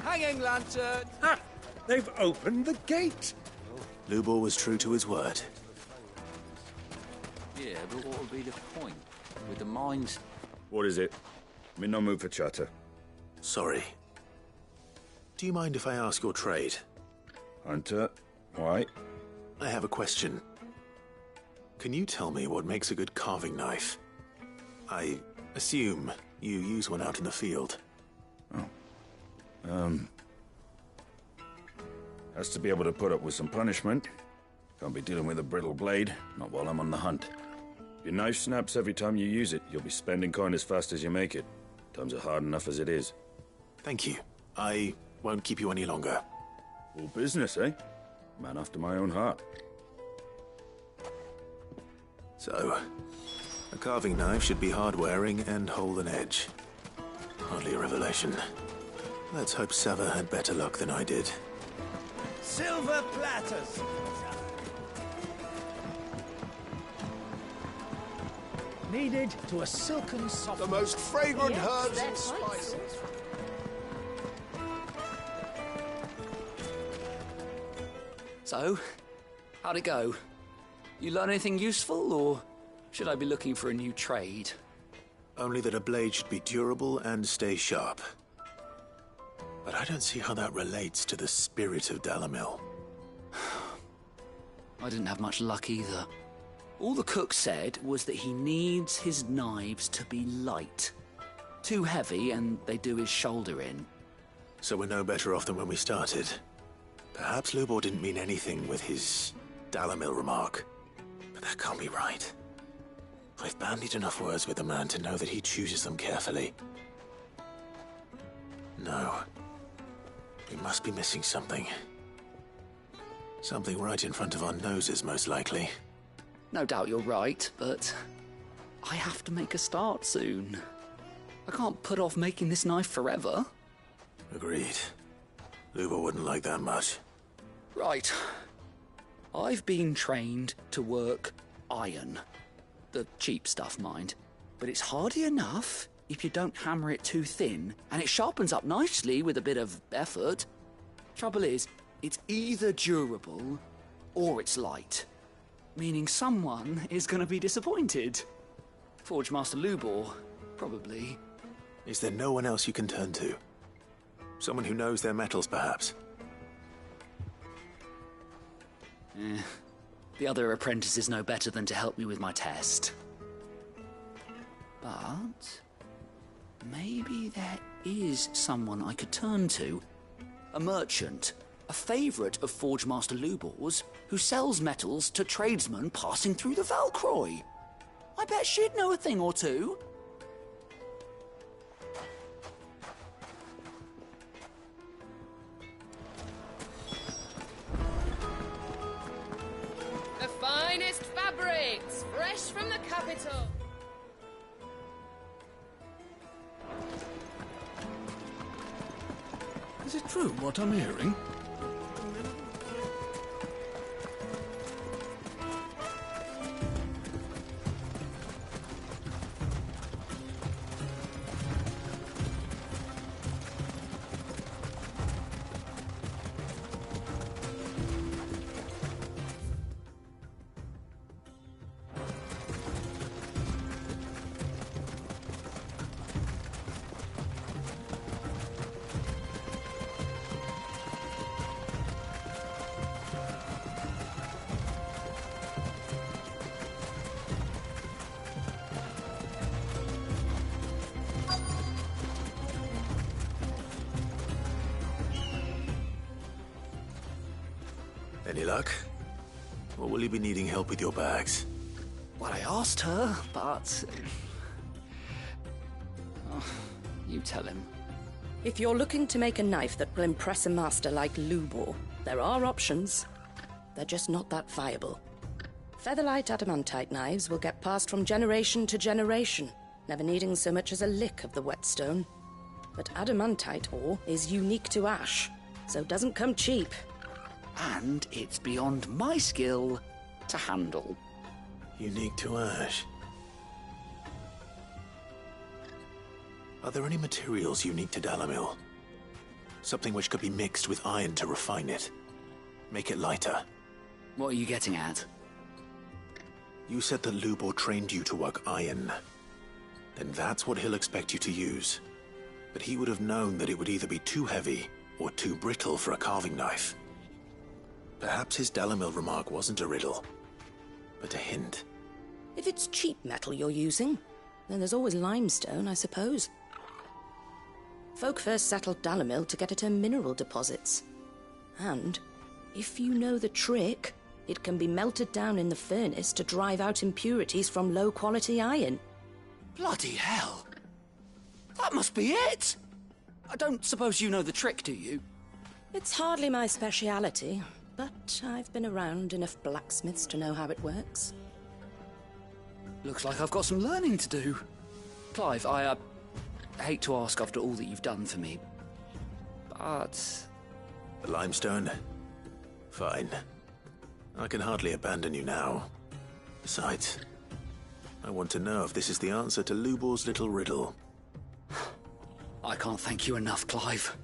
Hanging lantern! Ha! They've opened the gate! Lubor was true to his word. Yeah, but what would be the point? With the mines... What is it? I'm in no mood for chatter. Sorry. Do you mind if I ask your trade? Hunter, why? I have a question. Can you tell me what makes a good carving knife? I assume you use one out in the field. Has to be able to put up with some punishment. Can't be dealing with a brittle blade, not while I'm on the hunt. Your knife snaps every time you use it. You'll be spending coin as fast as you make it. Times are hard enough as it is. Thank you. I won't keep you any longer. All business, eh? Man after my own heart. So, a carving knife should be hard-wearing and hold an edge. Hardly a revelation. Let's hope Sava had better luck than I did. Silver platters! Kneaded to a silken soft. The most fragrant Yes, herbs they're and quite spices. So, how'd it go? You learn anything useful, or should I be looking for a new trade? Only that a blade should be durable and stay sharp. But I don't see how that relates to the spirit of Dalamil. I didn't have much luck either. All the cook said was that he needs his knives to be light. Too heavy and they do his shoulder in. So we're no better off than when we started. Perhaps Lubor didn't mean anything with his Dalamil remark. But that can't be right. I've bandied enough words with the man to know that he chooses them carefully. No. We must be missing something. Something right in front of our noses, most likely. No doubt you're right, but I have to make a start soon. I can't put off making this knife forever. Agreed. Lubor wouldn't like that much. Right. I've been trained to work iron. The cheap stuff, mind. But it's hardy enough if you don't hammer it too thin, and it sharpens up nicely with a bit of effort. Trouble is, it's either durable or it's light. Meaning someone is going to be disappointed. Forge Master Lubor, probably. Is there no one else you can turn to? Someone who knows their metals, perhaps? The other apprentice is no better than to help me with my test. But maybe there is someone I could turn to. A merchant, a favourite of Forge Master Lubor's, who sells metals to tradesmen passing through the Valcroy. I bet she'd know a thing or two. The finest fabrics, fresh from the capital. Is it true what I'm hearing? Any luck? Or will you be needing help with your bags? Well, I asked her, but... Oh, you tell him. If you're looking to make a knife that will impress a master like Lubor, there are options. They're just not that viable. Featherlight adamantite knives will get passed from generation to generation, never needing so much as a lick of the whetstone. But adamantite ore is unique to ash, so doesn't come cheap. And it's beyond my skill to handle. Unique to ash. Are there any materials unique to Dalamil? Something which could be mixed with iron to refine it. Make it lighter. What are you getting at? You said that Lubor trained you to work iron. Then that's what he'll expect you to use. But he would have known that it would either be too heavy or too brittle for a carving knife. Perhaps his Dalamil remark wasn't a riddle, but a hint. If it's cheap metal you're using, then there's always limestone, I suppose. Folk first settled Dalamil to get at her mineral deposits. And, if you know the trick, it can be melted down in the furnace to drive out impurities from low-quality iron. Bloody hell! That must be it! I don't suppose you know the trick, do you? It's hardly my speciality, but I've been around enough blacksmiths to know how it works. Looks like I've got some learning to do. Clive, I hate to ask after all that you've done for me, but... The limestone? Fine. I can hardly abandon you now. Besides, I want to know if this is the answer to Lubor's little riddle. I can't thank you enough, Clive.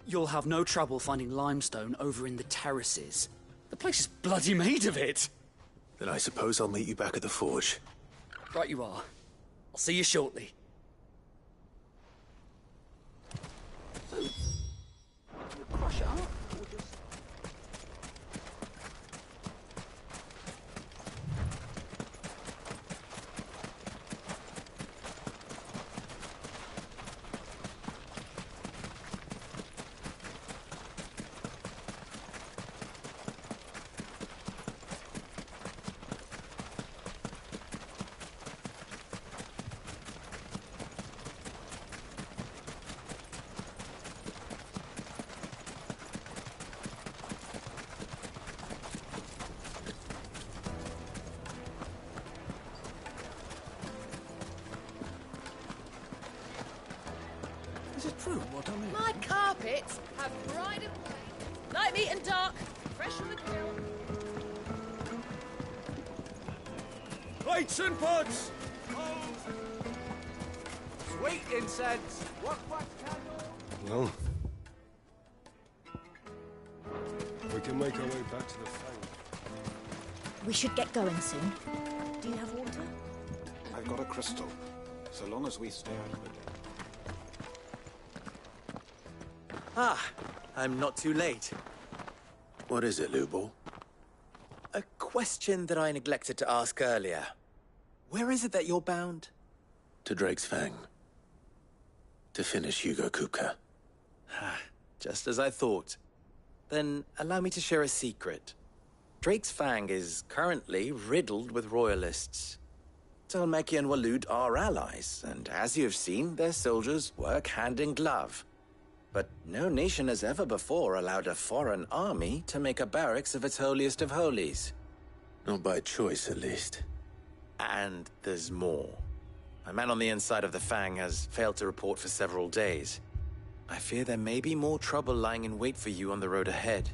You'll have no trouble finding limestone over in the terraces. The place is bloody made of it. Then I suppose I'll meet you back at the forge. Right you are. I'll see you shortly. So, you crush it up, or just... Is it true what I mean? My carpets have pride of place. Light, meat and dark. Fresh from the grill. Plates and pots! Sweet incense. What candle? Well, we can make our way back to the Fang. We should get going soon. Do you have water? I've got a crystal, so long as we stay out of the day. Ah, I'm not too late. What is it, Lubor? A question that I neglected to ask earlier. Where is it that you're bound? To Drake's Fang. To finish Hugo Kupka. Just as I thought. Then allow me to share a secret. Drake's Fang is currently riddled with royalists. Talmeki and Walud are allies, and as you have seen, their soldiers work hand in glove. But no nation has ever before allowed a foreign army to make a barracks of its holiest of holies. Not by choice, at least. And there's more. A man on the inside of the Fang has failed to report for several days. I fear there may be more trouble lying in wait for you on the road ahead.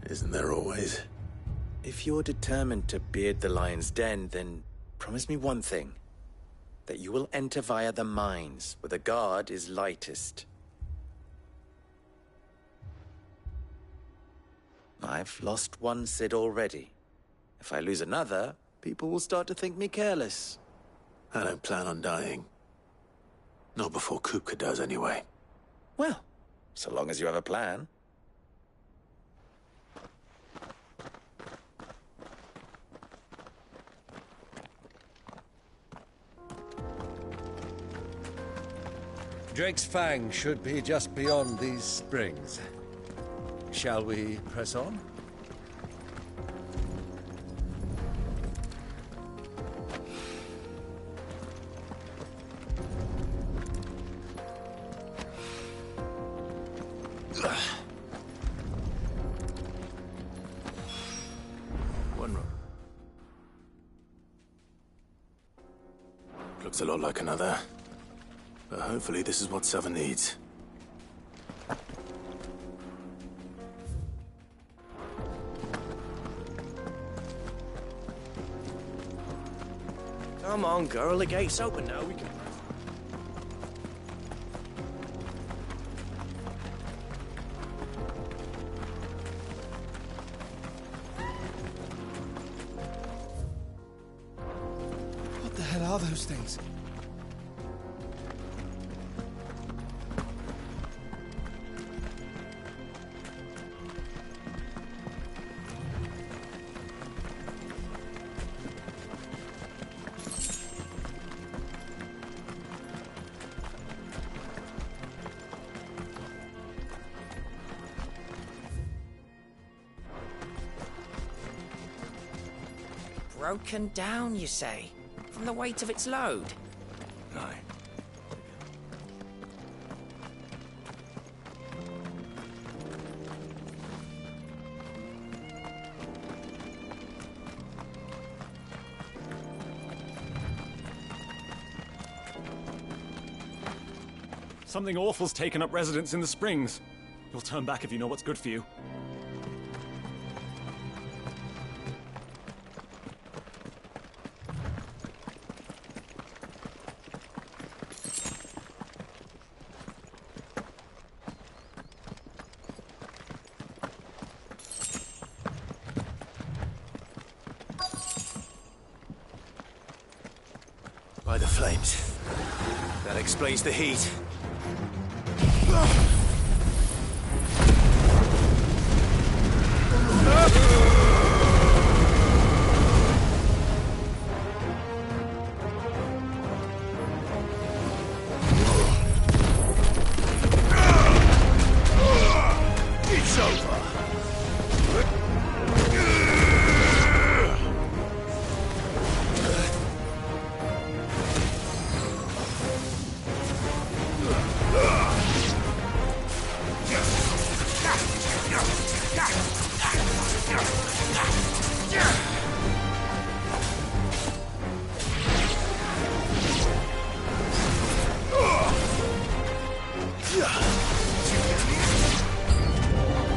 Isn't there always? If you're determined to beard the lion's den, then promise me one thing. That you will enter via the mines, where the guard is lightest. I've lost one Cid already. If I lose another, people will start to think me careless. I don't plan on dying. Not before Kupka does, anyway. Well, so long as you have a plan. Drake's Fang should be just beyond these springs. Shall we press on? One room. Looks a lot like another. But hopefully this is what Sava needs. Come on, girl, the gate's open now. We can... What the hell are those things? Broken down, you say? From the weight of its load? Aye. Something awful's taken up residence in the springs. You'll turn back if you know what's good for you. flames. That explains the heat. It's over.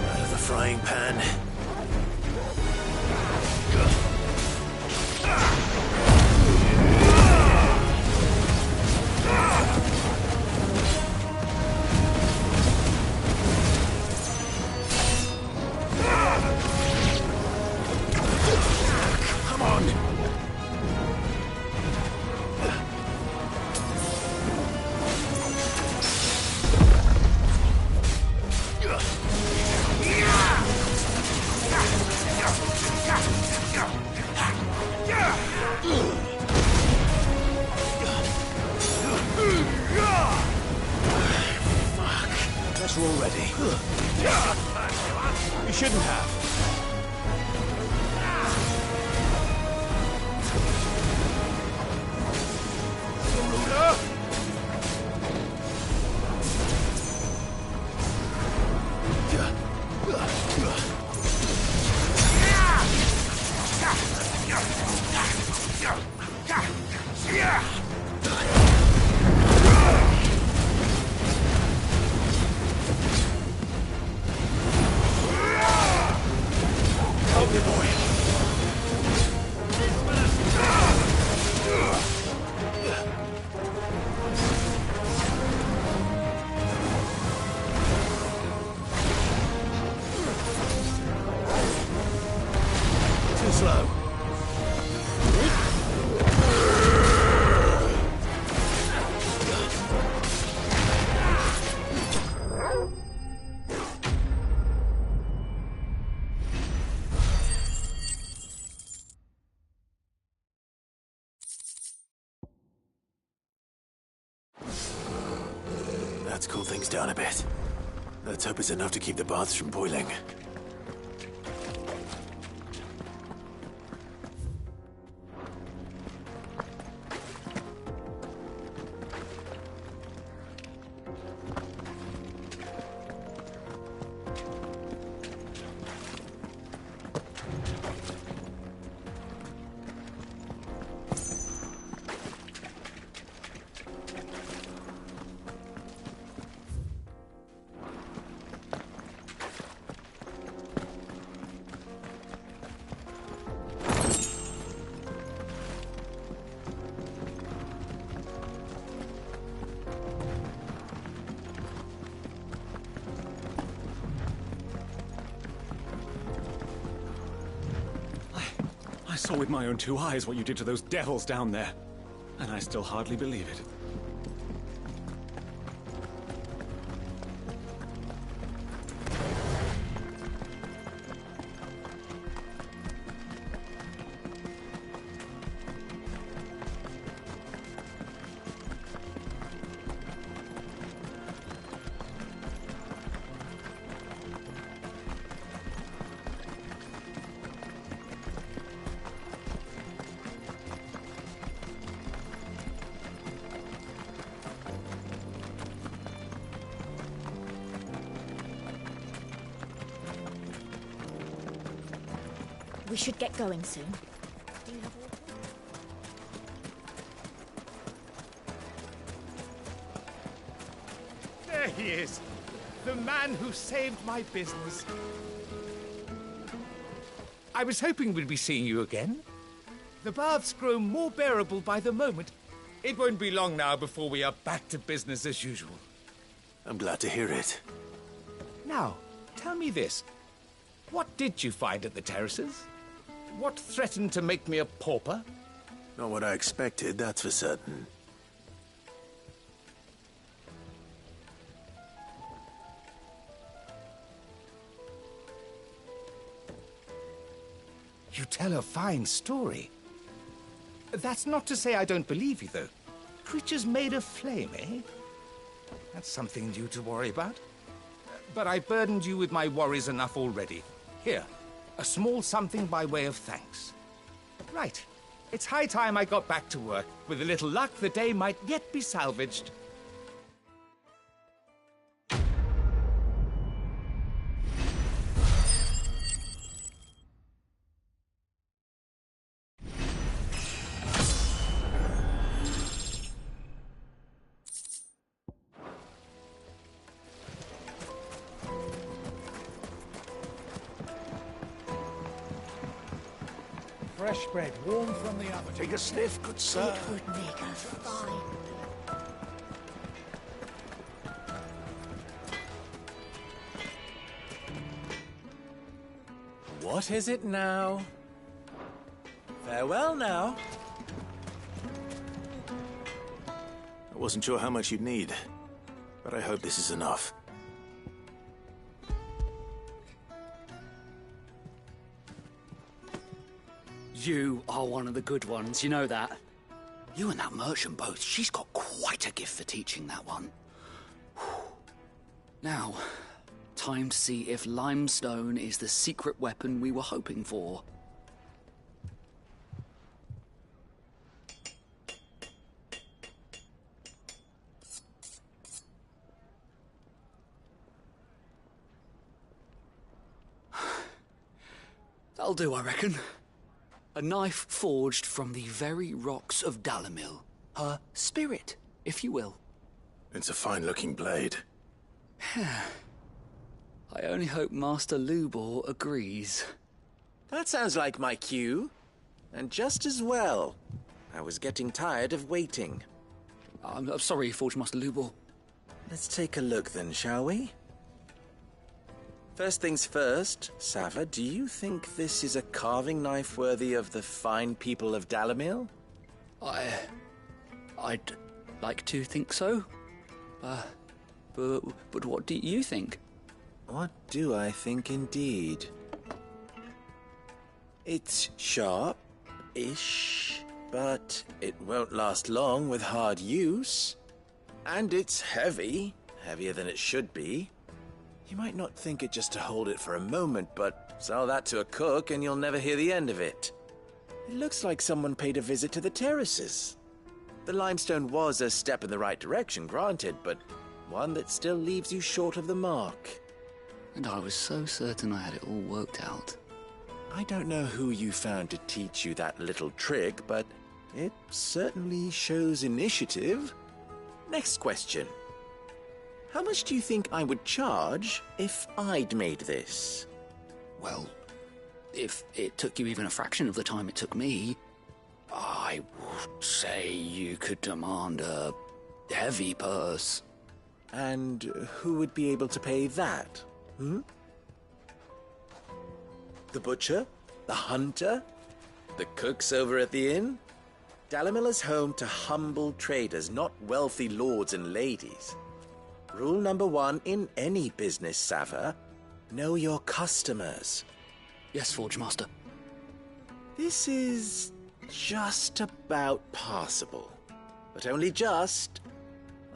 Out of the frying pan. Come on! Better already. You shouldn't have. Help me, boy. Too slow. That's cooled things down a bit. Let's hope it's enough to keep the baths from boiling. I saw with my own two eyes what you did to those devils down there, and I still hardly believe it. We should get going soon. Do you have water? There he is! The man who saved my business. I was hoping we'd be seeing you again. The baths grow more bearable by the moment. It won't be long now before we are back to business as usual. I'm glad to hear it. Now, tell me this. What did you find at the terraces? What threatened to make me a pauper? Not what I expected, that's for certain. You tell a fine story. That's not to say I don't believe you, though. Creatures made of flame, eh? That's something new to worry about. But I've burdened you with my worries enough already. Here, a small something by way of thanks. Right. It's high time I got back to work. With a little luck, the day might yet be salvaged. Fresh bread, warm from the oven. Take a sniff, good sir. It would make us fine. What is it now? Farewell now. I wasn't sure how much you'd need, but I hope this is enough. You are one of the good ones, you know that. You and that merchant both, she's got quite a gift for teaching that one. Now, time to see if limestone is the secret weapon we were hoping for. That'll do, I reckon. A knife forged from the very rocks of Dalimil. Her spirit, if you will. It's a fine-looking blade. I only hope Master Lubor agrees. That sounds like my cue. And just as well. I was getting tired of waiting. I'm sorry, Forge Master Lubor. Let's take a look then, shall we? First things first, Sava, do you think this is a carving knife worthy of the fine people of Dalimil? I'd like to think so. But what do you think? What do I think indeed? It's sharp-ish, but it won't last long with hard use. And it's heavy, heavier than it should be. You might not think it just to hold it for a moment, but sell that to a cook and you'll never hear the end of it. It looks like someone paid a visit to the terraces. The limestone was a step in the right direction, granted, but one that still leaves you short of the mark. And I was so certain I had it all worked out. I don't know who you found to teach you that little trick, but it certainly shows initiative. Next question. How much do you think I would charge if I'd made this? Well, if it took you even a fraction of the time it took me, I would say you could demand a heavy purse. And who would be able to pay that? The butcher? The hunter? The cooks over at the inn? Dalimil is home to humble traders, not wealthy lords and ladies. Rule number 1 in any business, Sava, know your customers. Yes, Forge Master. This is just about passable. But only just.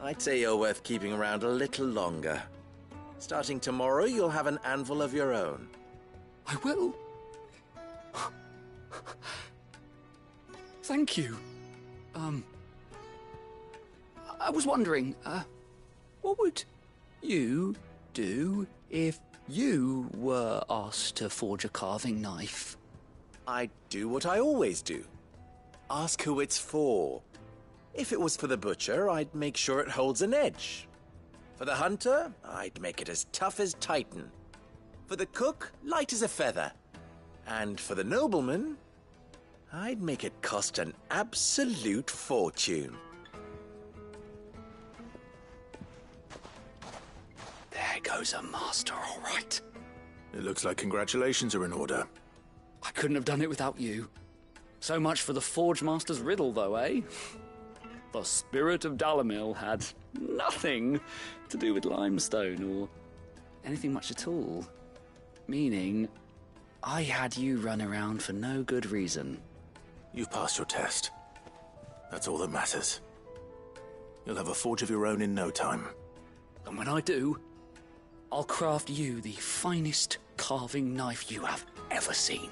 I'd say you're worth keeping around a little longer. Starting tomorrow, you'll have an anvil of your own. I will. Thank you. I was wondering, what would you do if you were asked to forge a carving knife? I'd do what I always do. Ask who it's for. If it was for the butcher, I'd make sure it holds an edge. For the hunter, I'd make it as tough as Titan. For the cook, light as a feather. And for the nobleman, I'd make it cost an absolute fortune. There goes a master, all right. It looks like congratulations are in order. I couldn't have done it without you. So much for the Forge Master's riddle, though, eh? The spirit of Dalimil had nothing to do with limestone or anything much at all. Meaning, I had you run around for no good reason. You've passed your test. That's all that matters. You'll have a forge of your own in no time. And when I do, I'll craft you the finest carving knife you have ever seen.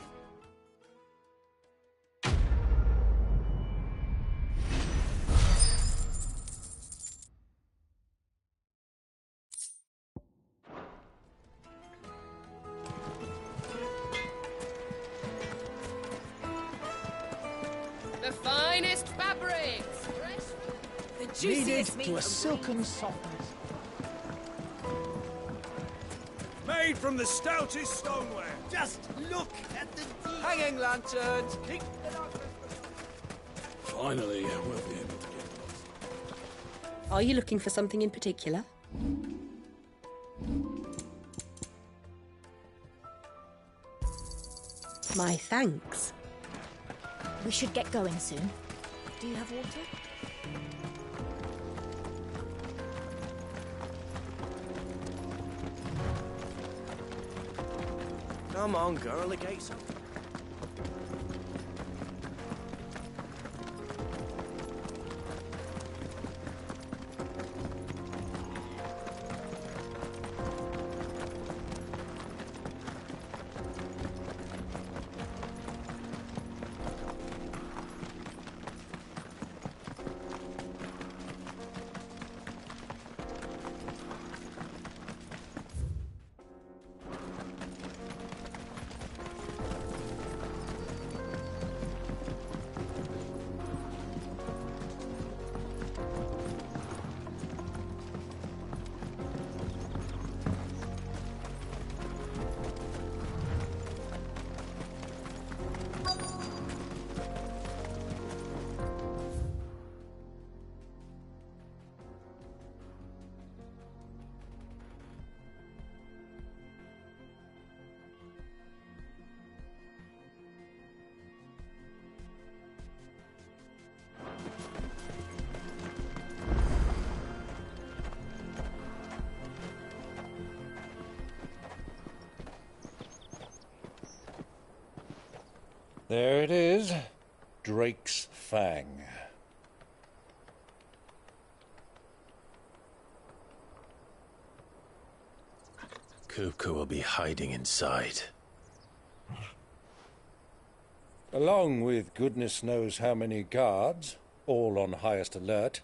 The finest fabrics! The Kneaded juiciest meat. to a silken softness. Made from the stoutest stoneware. Just look at the Hanging lanterns! Finally, we'll be able to get Are you looking for something in particular? My thanks. We should get going soon. Do you have water? Come on, girl, a gate something. There it is. Drake's Fang. Kupka will be hiding inside. Along with goodness knows how many guards, all on highest alert.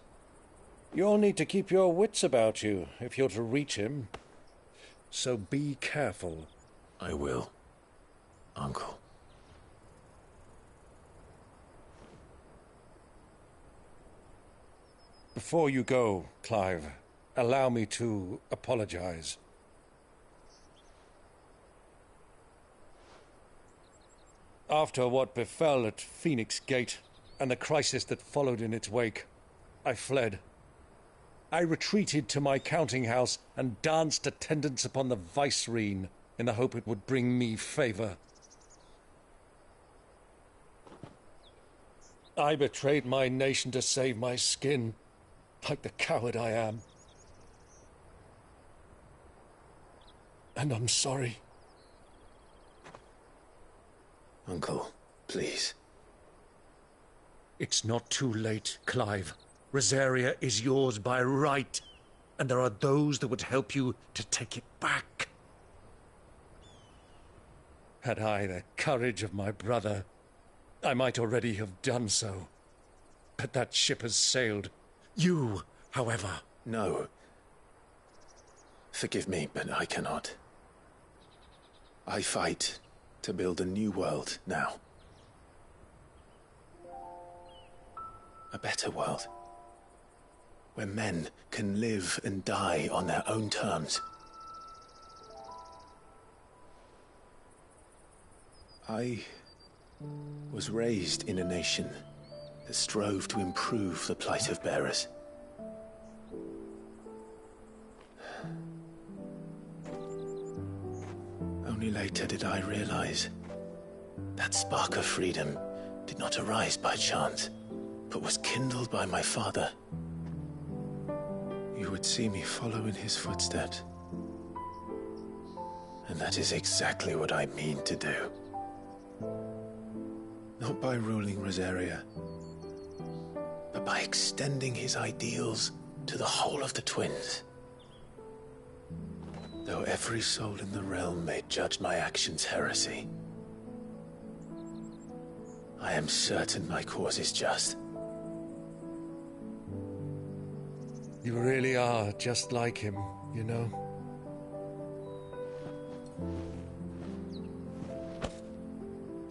You'll need to keep your wits about you if you're to reach him. So be careful. I will, Uncle. Before you go, Clive, allow me to apologize. After what befell at Phoenix Gate and the crisis that followed in its wake, I fled. I retreated to my counting house and danced attendance upon the vicereine in the hope it would bring me favor. I betrayed my nation to save my skin, like the coward I am. And I'm sorry. Uncle, please. It's not too late, Clive. Rosaria is yours by right, and there are those that would help you to take it back. Had I the courage of my brother, I might already have done so. But that ship has sailed. You, however... No. Forgive me, but I cannot. I fight to build a new world now. A better world. Where men can live and die on their own terms. I was raised in a nation that strove to improve the plight of bearers. Only later did I realize that spark of freedom did not arise by chance, but was kindled by my father. You would see me follow in his footsteps. And that is exactly what I mean to do. Not by ruling Rosaria, but by extending his ideals to the whole of the twins. Though every soul in the realm may judge my actions heresy, I am certain my cause is just. You really are just like him, you know.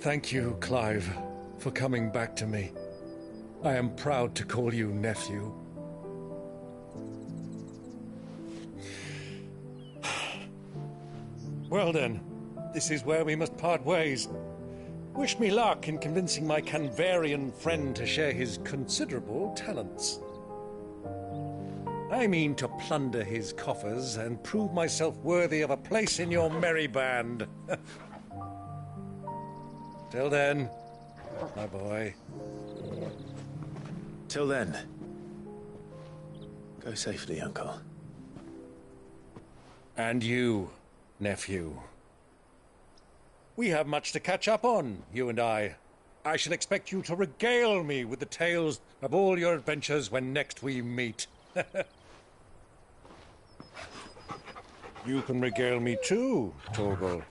Thank you, Clive, for coming back to me. I am proud to call you nephew. Well then, this is where we must part ways. Wish me luck in convincing my Canvarian friend to share his considerable talents. I mean to plunder his coffers and prove myself worthy of a place in your merry band. Till then, my boy. Till then, go safely, Uncle. And you, nephew. We have much to catch up on, you and I. I shall expect you to regale me with the tales of all your adventures when next we meet. You can regale me too, Torgal.